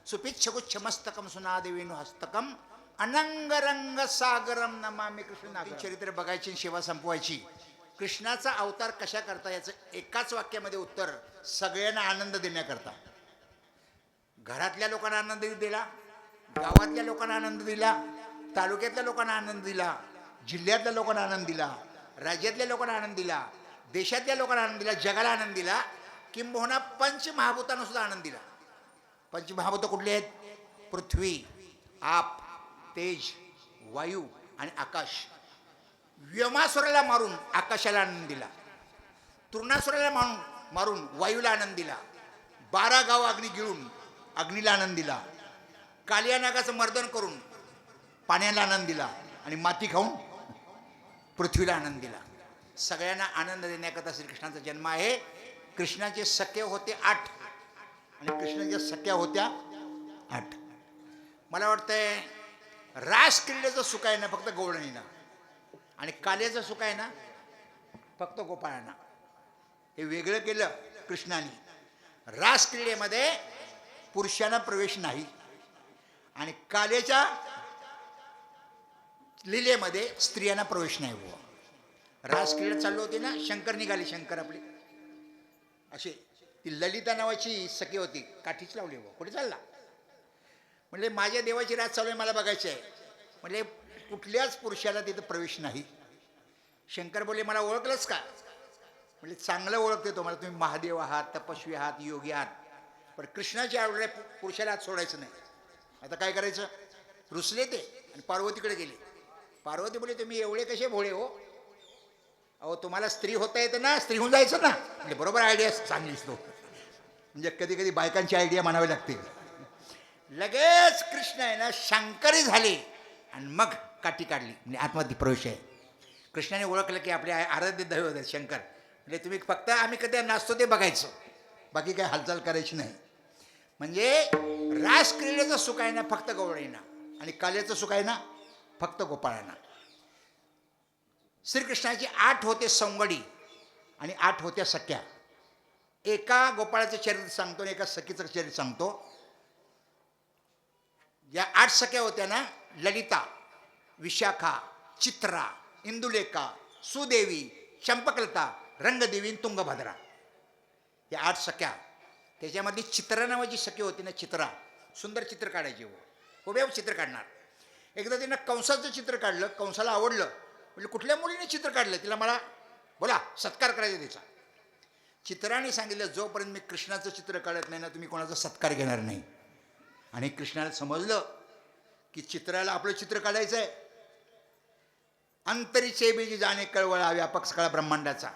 सुपिच्छगुच्छ मस्तकम सुनादेवीनु हस्तकम अनंगरंग सागरम नमामि कृष्ण चरित्र बघायची सेवा संपवायची कृष्णाचा अवतार कशा करता याचं एकाच वाक्यामध्ये उत्तर सगळ्यांना आनंद देण्याकरता घरातल्या लोकांना आनंद दिला, गावातल्या लोकांना आनंद दिला, तालुक्यातल्या लोकांना आनंद दिला, जिल्ह्यातल्या लोकांना आनंद दिला, राज्यातल्या लोकांना आनंद दिला, देशातल्या लोकांना आनंद दिला, जगाला आनंद दिला, किंबहुना पंचमहाभूतांना सुद्धा आनंद दिला. पंचमहाभूत कुठले आहेत? पृथ्वी, आप, तेज, वायू आणि आकाश. व्योमासुराला मारून आकाशाला आनंद दिला, तृणासुराला मारून वायूला आनंद दिला, 12 गाव अग्नी गिळून अग्नीला आनंद दिला, कालिया नागाचं मर्दन करून पाण्याला आनंद दिला आणि माती खाऊन पृथ्वीला आनंद दिला. सगळ्यांना आनंद देण्याकरता श्रीकृष्णाचा जन्म आहे. कृष्णाचे सखे होते 8 आणि कृष्णाच्या सख्या होत्या 8. मला वाटतंय रास क्रीडेचं सुख आहे ना फक्त गवळणीनं, आणि काल्याचं सुख आहे ना फक्त गोपाळांना. हे वेगळं केलं कृष्णाने. रास क्रीडेमध्ये पुरुषांना प्रवेश नाही आणि काल्याच्या लीलेमध्ये स्त्रियांना प्रवेश नाही. बुवा रास क्रीडा चालू होती ना, शंकर निघाले, शंकर आपले असे. ती ललिता नावाची सखी होती, काठीच लावली. बुवा कुठे चालला? म्हणजे माझ्या देवाची रास चालू आहे, मला बघायची आहे. म्हणजे कुठल्याच पुरुषाला तिथं प्रवेश नाही. शंकर बोले मला ओळखलंच का? म्हणजे चांगलं ओळखते तुम्हाला, तुम्ही महादेव आहात, तपस्वी आहात, योगी आहात, पण कृष्णाच्या आवडल्या पुरुषाला हात सोडायचं नाही. आता काय करायचं? रुसले ते आणि पार्वतीकडे गेले. पार्वती बोले तुम्ही एवढे कसे भोळे हो? अहो तुम्हाला स्त्री होता येतं ना, स्त्री होऊन जायचं ना. म्हणजे बरोबर आयडिया चांगलीच तो. म्हणजे कधी कधी बायकांची आयडिया म्हणावी लागते. लगेच कृष्ण आहे ना शंकरी झाले आणि मग काठी काढली, म्हणजे आत्महत्या प्रवेश आहे. कृष्णाने ओळखलं की आपले आराध्य दैवत आहेत शंकर. म्हणजे तुम्ही फक्त आम्ही कधी नाचतो ते बघायचं, बाकी काय हालचाल करायची नाही. म्हणजे रास क्रीडेचं सुख आहे ना फक्त गवळींना आणि काल्याचं सुख आहे ना फक्त गोपाळांना. श्रीकृष्णाची 8 होते संवडी आणि 8 होत्या सख्या. एका गोपाळाचं चरित्र सांगतो आणि एका सखीचं चरित्र सांगतो. या 8 सख्या होत्या ना, ललिता, विशाखा, चित्रा, इंदुलेखा, सुदेवी, चंपकलता, रंगदेवी, तुंगभद्रा. या 8 सख्या. त्याच्यामध्ये चित्रा नावाची सखी होती ना, चित्रा सुंदर चित्र काढायची. उभ्या चित्र काढणार. एकदा तिनं कंसाचं चित्र काढलं, कंसाला आवडलं. म्हणजे कुठल्या मुलीने चित्र काढलं, तिला मला बोला सत्कार करायचा तिचा. चित्राने सांगितलं जोपर्यंत मी कृष्णाचं चित्र काढत नाही ना तुम्ही कोणाचा सत्कार घेणार नाही. आणि कृष्णाला समजलं की चित्राला आपलं चित्र काढायचं आहे. अंतरीचे बीजी जाणे कळवळा व्यापक सकाळ ब्रह्मांडाचा.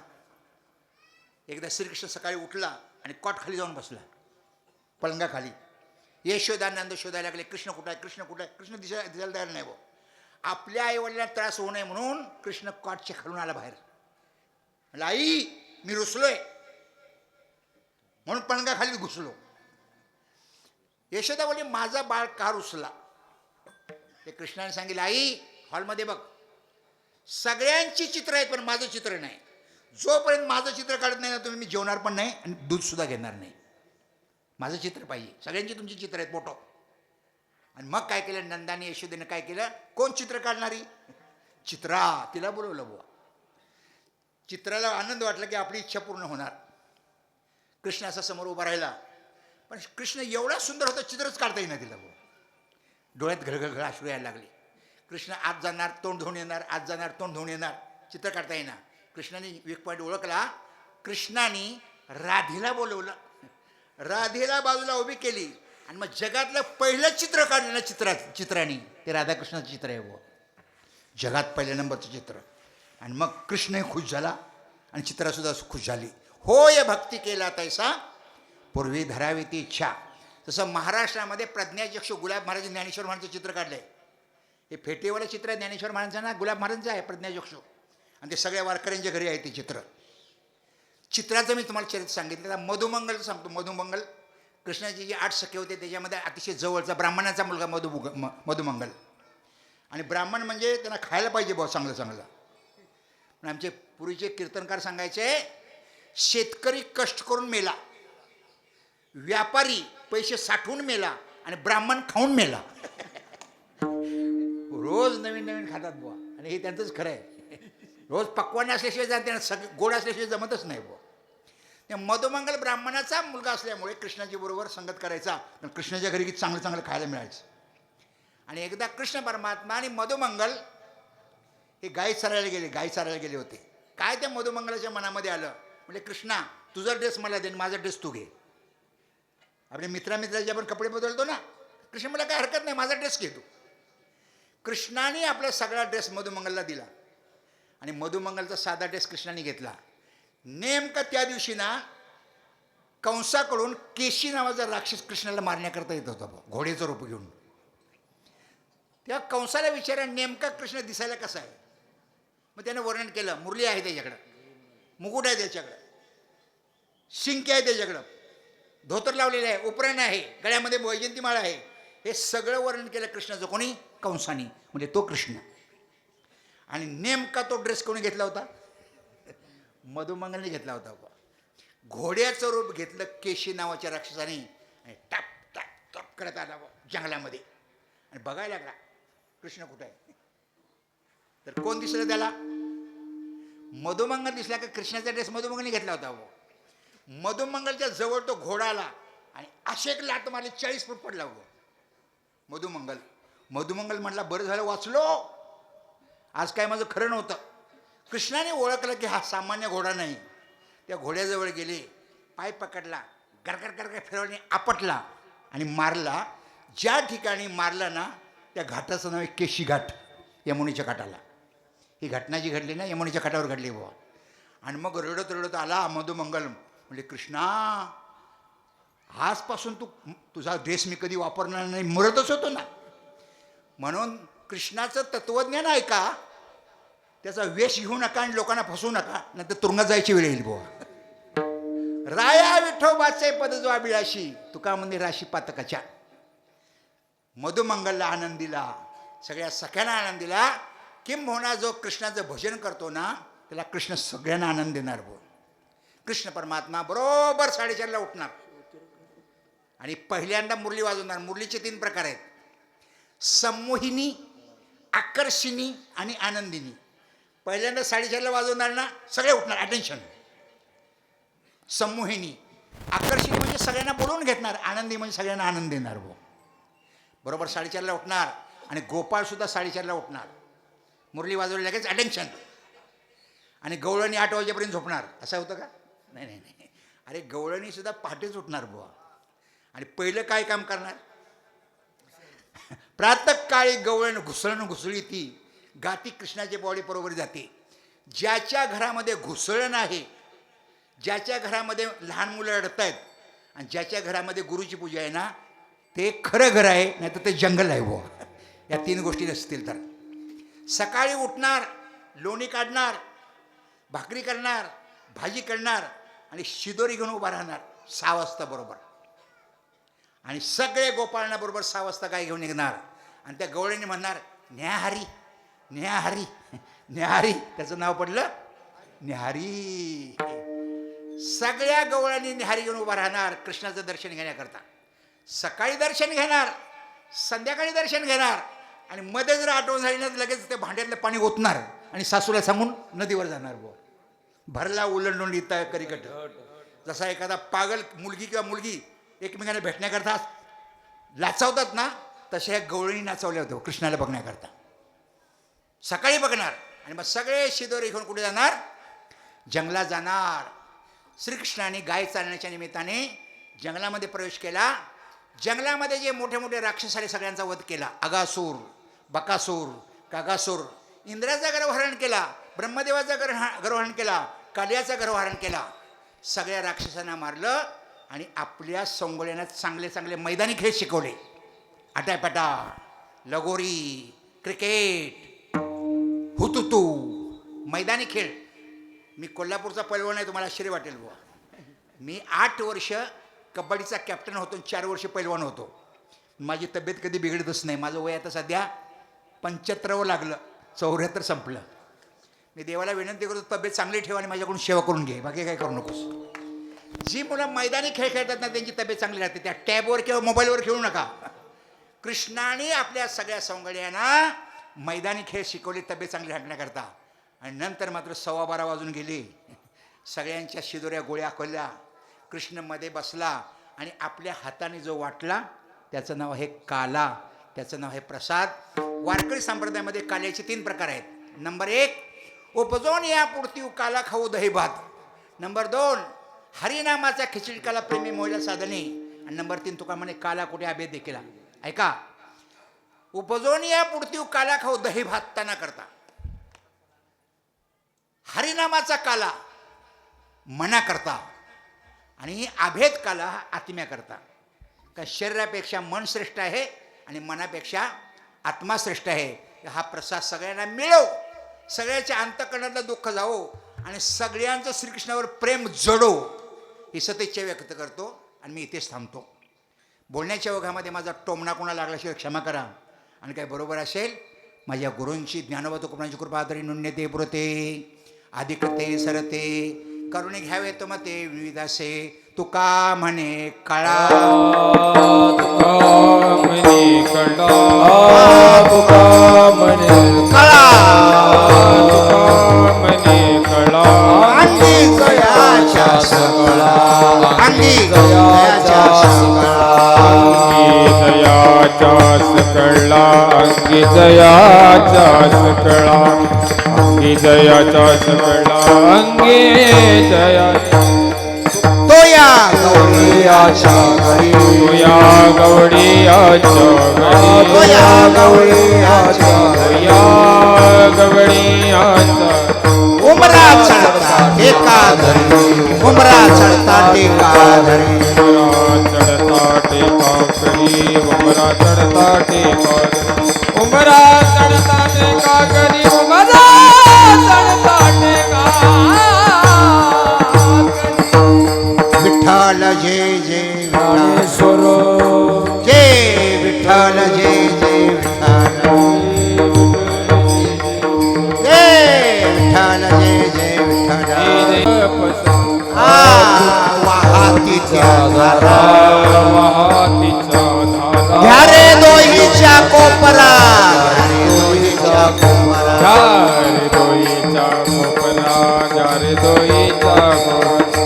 एकदा श्रीकृष्ण सकाळी उठला आणि कॉट खाली जाऊन बसला, पलंगाखाली. यशोदानंद शोधायला लागले कृष्ण कुठं आहे, कृष्ण कुठं आहे. कृष्ण दिसायला तयार नाही. आपल्या आईवडिलांना त्रास होऊ नये म्हणून कृष्ण कॉटच्या खालून आला बाहेर. म्हणलं आई मी रुसलोय म्हणून पलंगाखाली घुसलो. यशोदा बोलली माझा बाळ का रुसला? ते कृष्णाने सांगितलं आई हॉलमध्ये बघ सगळ्यांची चित्र आहेत पण माझं चित्र नाही. जोपर्यंत माझं चित्र काढत नाही ना तुम्ही मी जेवणार पण नाही आणि दूध सुद्धा घेणार नाही. माझं चित्र पाहिजे. सगळ्यांची तुमची चित्र आहेत फोटो. आणि मग काय केलं नंदाने यशोदेने काय केलं? कोण चित्र काढणारी? चित्रा. तिला बोलवलं बुवा. चित्राला आनंद वाटला की आपली इच्छा पूर्ण होणार. कृष्ण असा समोर उभा राहिला पण कृष्ण एवढा सुंदर होता चित्रच काढता येईना तिला बुवा. डोळ्यात घळघळ अश्रू यायला लागले. कृष्ण आत जाणार तोंड धुवून येणार, आत जाणार तोंड धुवून येणार, चित्र काढता येणार. कृष्णाने एक पॉईंट ओळखला. कृष्णाने राधेला बोलवलं, राधेला बाजूला उभी केली आणि मग जगातलं पहिलं चित्र काढलं ना चित्राने ते राधाकृष्णाचं चित्र आहे बुवा. जगात पहिल्या नंबरचं चित्र. आणि मग कृष्णही खुश झाला आणि चित्रासुद्धा खुश झाली. होय भक्ती केला तैसा पूर्वी धरावी ती इच्छा. तसं महाराष्ट्रामध्ये प्रज्ञाचक्षू गुलाब महाराज ज्ञानेश्वर महाराजांचं चित्र काढलं आहे. हे फेटेवालं चित्र आहे ज्ञानेश्वर महाराजांचं ना, गुलाब महाराजांचं आहे प्रज्ञाचक्षू. आणि ते सगळ्या वारकऱ्यांच्या घरी आहे ते चित्र. चित्राचं मी तुम्हाला चरित्र सांगितलं. मधुमंगल सांगतो. मधुमंगल कृष्णाचे जे 8 सखे होते त्याच्यामध्ये अतिशय जवळचा ब्राह्मणाचा मुलगा मधुमंगल. आणि ब्राह्मण म्हणजे त्यांना खायला पाहिजे भाऊ चांगलं चांगलं. पण आमचे पूर्वीचे कीर्तनकार सांगायचे शेतकरी कष्ट करून मेला, व्यापारी पैसे साठवून मेला आणि ब्राह्मण खाऊन मेला. रोज नवीन नवीन खातात बुवा. आणि हे त्यांचंच खरं आहे. रोज पक्वाने असल्याशिवाय जात त्यांना गोड असल्याशिवाय जमतच नाही बुवा. या मधुमंगल ब्राह्मणाचा मुलगा असल्यामुळे कृष्णाची बरोबर संगत करायचा, पण कृष्णाच्या घरी किती चांगलं चांगलं खायला मिळायचं. आणि एकदा कृष्ण परमात्मा आणि मधुमंगल हे गाई चारायला गेले होते. काय त्या मधुमंगलाच्या मनामध्ये आलं, म्हणजे कृष्णा तुझा ड्रेस मला दे, माझा ड्रेस तू घे. आपल्या मित्राचे आपण कपडे बदलतो ना, कृष्ण मला काय हरकत नाही, माझा ड्रेस घे तू. कृष्णाने आपला सगळा ड्रेस मधुमंगलला दिला आणि मधुमंगलचा साधा ड्रेस कृष्णाने घेतला. नेमका त्या दिवशी ना कंसाकडून केशी नावाचा राक्षस कृष्णाला मारण्याकरता येत होता, घोड्याचं रूप घेऊन. तेव्हा कंसाला विचारा नेमका कृष्ण दिसायला कसा आहे. मग त्याने वर्णन केलं, मुरली आहे त्याच्याकडं, मुकुट आहे त्याच्याकडं, शिंके आहे त्याच्याकडं, धोतर लावलेलं आहे, उपरण आहे, गळ्यामध्ये वैजंतीमाळ आहे. हे सगळं वर्णन केलं कृष्णाचं. कोणी? कंसानी, म्हणजे तो कृष्ण. आणि नेमका तो ड्रेस कोणी घेतला होता? मधुमंगलने घेतला होता. घोड्याचं रूप घेतलं केशी नावाच्या राक्षसाने आणि टाप टाप टाप करत आला जंगलामध्ये आणि बघायला लागला कृष्ण कुठं आहे. तर कोण दिसलं त्याला? मधुमंगल दिसला. का कृष्णाचा ड्रेस मधुमंगलने घेतला होता. मधुमंगलच्या जवळ तो घोडा आला आणि असे एक लाट मारली, 40 फूट पडला. मधुमंगल म्हटला, बरं झालं वाचलो, आज काय माझं खरं नव्हतं. कृष्णाने ओळखलं की हा सामान्य घोडा नाही. त्या घोड्याजवळ गेले, पाय पकडला, गरगर गरगर फिरवणे, आपटला आणि मारला. ज्या ठिकाणी मारला ना त्या घाटाचं नाव आहे केशी घाट, यमुनेच्या घाटाला. ही घटना जी घडली ना यमुनेच्या घाटावर घडली बुवा. आणि मग रडत रडत आला मधुमंगल, म्हणजे कृष्णा आजपासून तुझा ड्रेस मी कधी वापरणार नाही, मरतच होतो ना. म्हणून कृष्णाचं तत्वज्ञान ऐका, त्याचा वेश घेऊ नका आणि लोकांना फसवू नका, नंतर तुरुंगात जायची वेळ येईल बुवा. राया विठोबाचे पद जो अभिलाषी, तुका म्हणजे राशी पातकाच्या. मधुमंगलला आनंद दिला, सगळ्या सख्यांना आनंद दिला. किंबहुना जो कृष्णाचं भजन करतो ना त्याला कृष्ण सगळ्यांना आनंद देणार बुवा. कृष्ण परमात्मा बरोबर 4:30ला उठणार आणि पहिल्यांदा मुरली वाजवणार. मुरलीचे 3 प्रकार आहेत, संमोहिनी, आकर्षिणी आणि आनंदिनी. पहिल्यांदा 4:30ला वाजवणार ना सगळे उठणार, अटेन्शन. संमोहिनी, आकर्षिणी म्हणजे सगळ्यांना बोलवून घेणार, आनंदी म्हणजे सगळ्यांना आनंद देणार. बरोबर 4:30ला उठणार आणि गोपाळ सुद्धा 4:30ला उठणार. मुरली वाजवली लगेच अटेन्शन. आणि गवळणी 8 वाजेपर्यंत झोपणार. असं होतं का? नाही नाही नाही. अरे गवळणी सुद्धा पहाटेच उठणार बुवा. आणि पहिलं काय काम करणार? प्रातःकाळी गवळण घुसळी ती गाती कृष्णाच्या बॉडी बरोबर जाते. ज्याच्या घरामध्ये घुसळण आहे, ज्याच्या घरामध्ये लहान मुलं रडत आहेत आणि ज्याच्या घरामध्ये गुरुची पूजा आहे ना, ते खरं घर आहे, नाही तर ते जंगल आहे बुवा. या 3 गोष्टी नसतील तर. सकाळी उठणार, लोणी काढणार, भाकरी करणार, भाजी करणार आणि शिदोरी घेऊन उभा राहणार 6 वाजता बरोबर. आणि सगळे गोपाळना बरोबर 6 वाजता काय घेऊन निघणार आणि त्या गवळीने म्हणणार, न्याहारी न्याहारी न्याहारी. त्याचं नाव पडलं न्याहारी. सगळ्या गवळ्यांनी न्याहारी घेऊन उभा राहणार कृष्णाचं दर्शन घेण्याकरता. सकाळी दर्शन घेणार, संध्याकाळी दर्शन घेणार आणि मध्ये जर आठवण झाली ना लगेच ते भांड्यातलं पाणी ओतणार आणि सासूला सांगून नदीवर जाणार. बुवा भरला उलंडून लिहिता करिकट. जसा एखादा पागल मुलगी किंवा मुलगी एकमेकांना भेटण्याकरता लाचावतात ना, तशा गवळणी नाचवल्या होत्या कृष्णाला बघण्याकरता. सकाळी बघणार आणि मग सगळे शिदोरी घेऊन कुठे जाणार? जंगलात जाणार. श्रीकृष्णाने गाय चालण्याच्या निमित्ताने जंगलामध्ये प्रवेश केला. जंगलामध्ये जे मोठे मोठे राक्षस आले सगळ्यांचा वध केला. अगासूर, बकासूर, कागासूर. इंद्राचा गर्वहरण केला, ब्रह्मदेवाचा गर्वहरण केला, कालियाचा गर्वहरण केला. सगळ्या राक्षसांना मारलं आणि आपल्या संगोल्यांना चांगले चांगले मैदानी खेळ शिकवले. आटापटा, लगोरी, क्रिकेट, हुतुतू, मैदानी खेळ. मी कोल्हापूरचा पैलवान आहे, तुम्हाला आश्चर्य वाटेल बुवा. मी 8 वर्ष कबड्डीचा कॅप्टन होतो, 4 वर्ष पैलवान होतो. माझी तब्येत कधी बिघडतच नाही. माझं वय आता सध्या 75 लागलं, 74 संपलं. मी देवाला विनंती करतो, तब्येत चांगली ठेवा आणि माझ्याकडून सेवा करून घे, बाकी काय करू नकोस. जी मुलं मैदानी खेळ खेळतात ना त्यांची तब्येत चांगली राहते. त्या टॅबवर किंवा मोबाईलवर खेळू नका. कृष्णाने आपल्या सगळ्या सौंगड्यांना मैदानी खेळ शिकवले तब्येत चांगली राखण्याकरता. आणि नंतर मात्र 12:15 वाजून गेले सगळ्यांच्या शिदोऱ्या गोळ्या खोलल्या. कृष्ण मध्ये बसला आणि आपल्या हाताने जो वाटला त्याचं नाव आहे काला, त्याचं नाव आहे प्रसाद. वारकरी संप्रदायामध्ये काल्याचे 3 प्रकार आहेत. नंबर 1, उपजवून या पुरती काला खाऊ दही भात. नंबर 2, हरिनामाचा खिचडी काला प्रेमी मोहल्या साधने. आणि नंबर 3, तुका म्हणे काला कुठे अभेद देखील. ऐका, उपजवून या पुरती काला खाऊ दही भात त्यांना करता. हरिनामाचा काला मना करता आणि अभेद काला आत्म्या करता. का शरीरापेक्षा मन श्रेष्ठ आहे आणि मनापेक्षा आत्मा श्रेष्ठ आहे. हा प्रसाद सगळ्यांना मिळो, सगळ्याच्या अंतःकरणातलं दुःख जावो आणि सगळ्यांचं श्रीकृष्णावर प्रेम जडो, ही सतेच्छा व्यक्त करतो आणि मी इथेच थांबतो. बोलण्याच्या ओघामध्ये माझा टोमणा कोणा लागल्याशिवाय क्षमा करा. आणि काय बरोबर असेल माझ्या गुरूंची ज्ञानोबा तुकोबांची कृपा आदरी नुण्यते पुरते अधिकते सरते करुणे घ्यावे तो मते विविधासे. तुका म्हणे कळा तुका म्हणे कळा, तुका म्हणे कळा तुका म्हणे कळा. अंगी गयाच्या सकळा, अंगी गयाच्या सकळा, अंगी जयाच्या सकळा, अंगी जयाच्या सकळा, अंगी जयाच्या सकळा, अंगी जयाच्या. तो या गवळीयाच्या घरी, तो या गवळीयाच्या घरी, तो या गवळीयाच्या तो या गवळीयाच्या. उमरा चढता टेका धरी, उमरा चढता टेका धरी, चढता टेका करी, उमरा चढता टेका करी, उमरा चढता टेका करी, उमरा चढता टेका करी. विठ्ठल जय जय ज्ञानेश्वर जय विठ्ठल जय जय विठ्ठल, जय विठ्ठल जय जय विठ्ठल. वाहातीच्या धारा, वाहातीच्या धारा, घ्या रे दोहीच्या कोपरा, घ्या रे दोहीच्या कोपरा, जारे दोईचा कोपरा, जारे दोईचा कोपरा,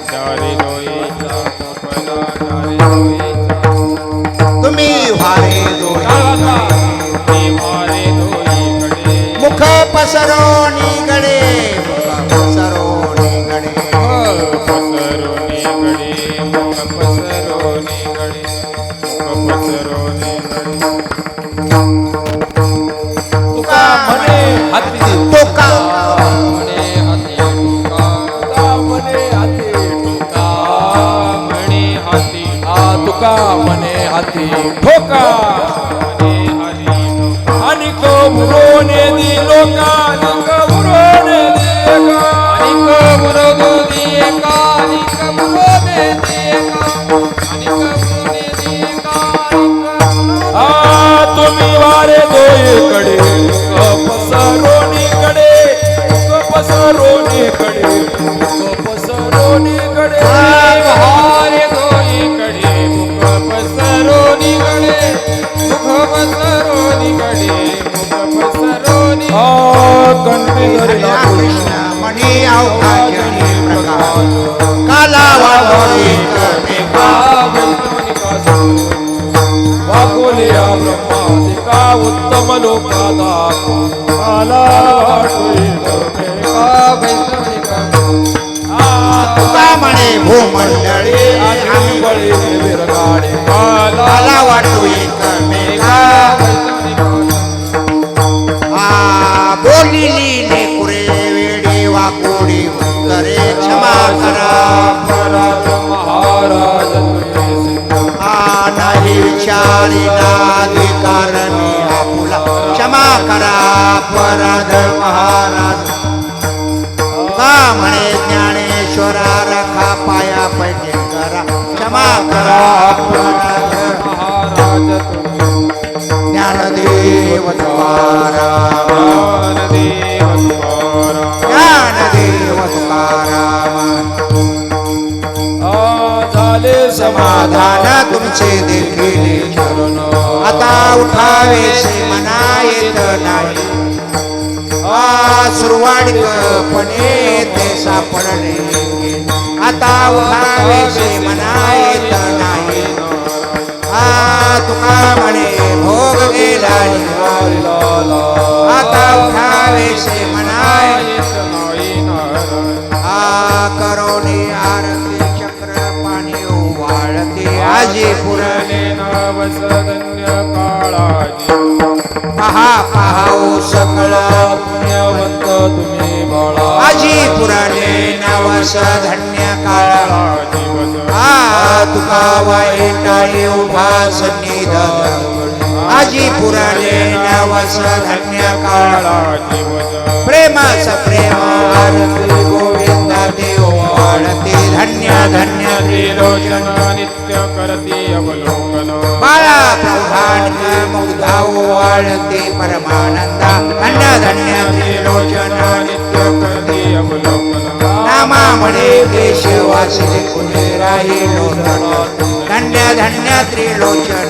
जारे दोईचा कोपरा, जारे दोईचा. तुम्ही वारे दोही दादा, मी मारे दोईकडे, मुख पसरोनी गडे, मुख पसरोनी गडे, पसरोनी गडे, मुख पसरोनी गडे, मुख पसरोनी गडे. तुका म्हणे हाती टोका म्हणे हाती टोका, तुका म्हणे हाती टोका, म्हणे हाती तुका म्हणे हाती ठोका, म्हणे हाती ठोका. आणि कबरोने दिलो का, आणि कबरोने दिलो का, आणि कबरो दिए का, आणि कबरोने दिए का, आणि कबरोने दिए का, तुम्ही वारे दोईकडे, पसरोनी कडे, पसरोनी कडे, पसरोनी कडे, वारे दोईकडे, पसरोनी कडे, पसरोनी कडे, पसरोनी. कंठी धरला कृष्ण मणी अवघाजनी प्रकाश, काला वाढोळी कर्मिका, वाकोलिया ब्रह्मादिका उत्तम लोकादा काला वाटोई कर्मिका वैष्णविका. तुका म्हणे भूमंडळी आम्ही बळी विरगाडे काला काला वाटोई कर्मिका. बोलिली लेकुरे वेडी वाकोडी उत्तरे क्षमा करा, महाराज महाराज नाही विचारी नाधिकारणी आपुला, क्षमा करा अपराध महाराज. का म्हणे ज्ञानेश्वरा रखा पाया पैकी करा, क्षमा करा अपराध महाराज तुम्ही ज्ञानदेव तुकाराम, ज्ञानदेव तुकाराम. ज्ञानदेव तुकाराम. झाले समाधान तुमचे देखील शरण आता उठावेसे मना येत नाही. सुरवाडकपणे ते सापडले आता उठावेसे मना येत नाही तुका म्हणे भोग गेला आता उठावेसे मना करोनी आरती चक्र पाणी वाळते आजी पुरणे नवस धन्य काळाजी पहा पाहाऊ सकळ पुण्यवंत तुम्ही बाळा आजी पुराणे नवस धन्य काळ तुका वाईटाई उभा सन्निध आजी पुराणे नवस धन्य काळ प्रेमाच प्रेम आरती गोविंदा देव वाढते धन्य धन्य त्रिलोचन नित्य करती अवलोकन बाळा प्रौढांनी मुग्धा वाढते परमानंदा धन्य धन्य त्रिलोचन नित्य करती अवलोकन नामा म्हणे केशवासिले कुणे राहिलो धन्य धन्य त्रिलोचन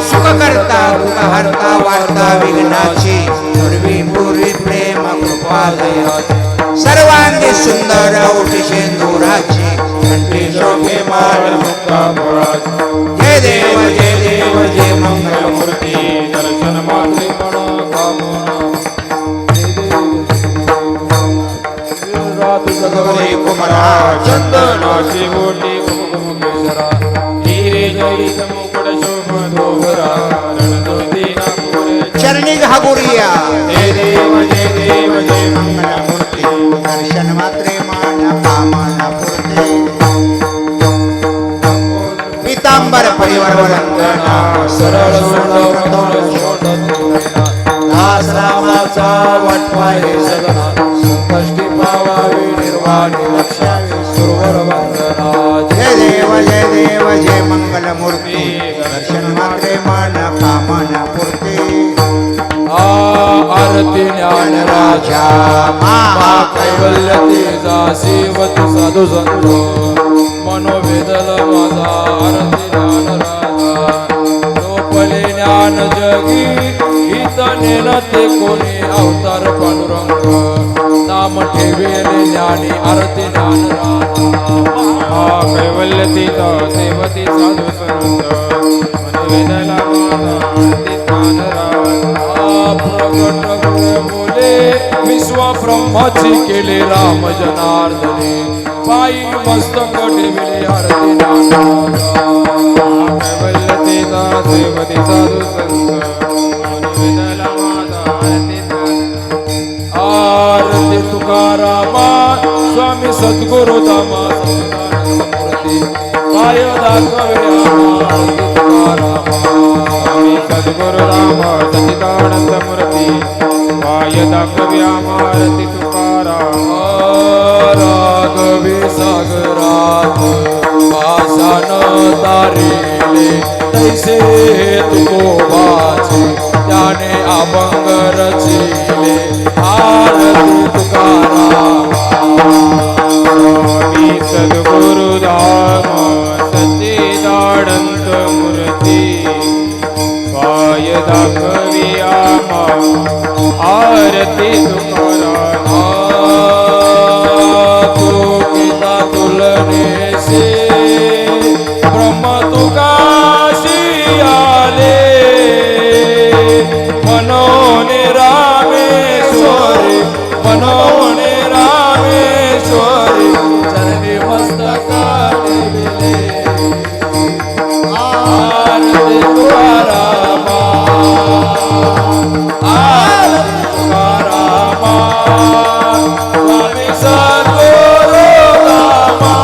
सुख करता दुःख हरता वार्ता विघ्नाची पूर्वी पूर्वी प्रेम कृपा दयाची सर्वांगी सुंदर ओटी शेंदुराची कंठी शोभे माळ मुक्ता मुळाची जय देव जय मंगलमूर्ती दर्शन मात्रे पण गौरी कुमरा चंदनाची बोटी कुमकुम केशरा हिरे जडित मुकुट शोभोधरा रणज्योती नागपुरे चरणी घागुरिया जय देव जय मंगलमूर्ती दर्शन मात्रे मान कामना पुरते पीतांबर परिवार वंदना सरळ सोड दास रामाचा वाटवा हे सगळा संकष्टी पावावी निर्वाणी लक्षावी सुरवर वंदना जय देव जय मंगलमूर्ती दर्शन मात्रे मान कामना पुरते आरती ज्ञान राजा महा कैवल्य तेजा सेवत साधू संत मनोवेदल माझा आरती ज्ञान राजा लोपले ज्ञान जगी हित नेनते कोणी अवतार पांडुरंग नाम ठेवेले ज्ञानी आरती ज्ञान राजा कैवल्य तेजा सेवती साधू संत मनोवेदला माझा आरती ज्ञान राजा प्रगट बोले विश्व ब्रह्माची केले राम जनार्दने पायी मस्तक ठेविले आरती कैवल्यतेचा सेवती साधू संत मनोवेदला माझा आरती तुकारामा स्वामी सद्गुरु दामा सच्चिदानंद मूर्ती पाय दाखवे आरती तुकारामा स्वामी सद्गुरु रामा सच्चिदानंद मूर्ती पाय दाखव्या आरती तुकारामा राघवे सागरात पाषाण तारिले तैसे तुकोबाचे त्याने अभंग रचिले आरती तुकारामा स्वामी सद्गुरु रामा सच्चिदानंद मूर्ती पाय दाखविया आरती तुकारामा तू गीता तुलने से ब्रह्म तुकाशी आले मनोने रामेश्वरी मनोने रामेश्वरी चरणी मस्तकाने विले आरती तुकारामा आरती तुकारामा स्वामी सद्गुरु रामा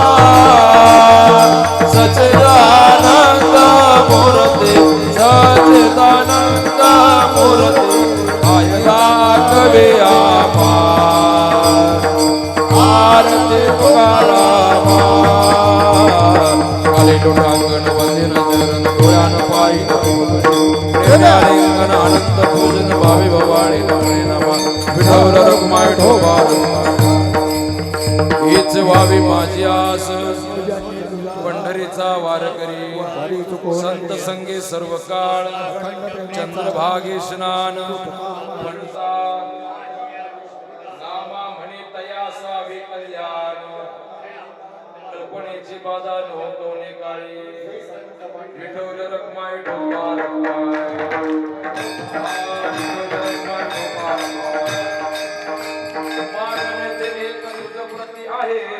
सच्चिदानंद मूर्ती सच्चिदानंद मूर्ती आय दाखवे आरती तुकारामा काले लोटांगण वंदिन चरण गोयान पायी प्रेमालिंगन आनंद पूजन भावी भवानी नमणे नमा विठवल रखमाय ठोबा हीच व्हावी माझी आस पंढरी वारीचा वारकरी संत संगे सर्व काळ चंद्रभागे स्नान म्हणता नामा म्हणे तयासा कल्याण कल्पनेची बाधा नव्हतोने काळी विठवल रखमाय ठोका प्रती आहे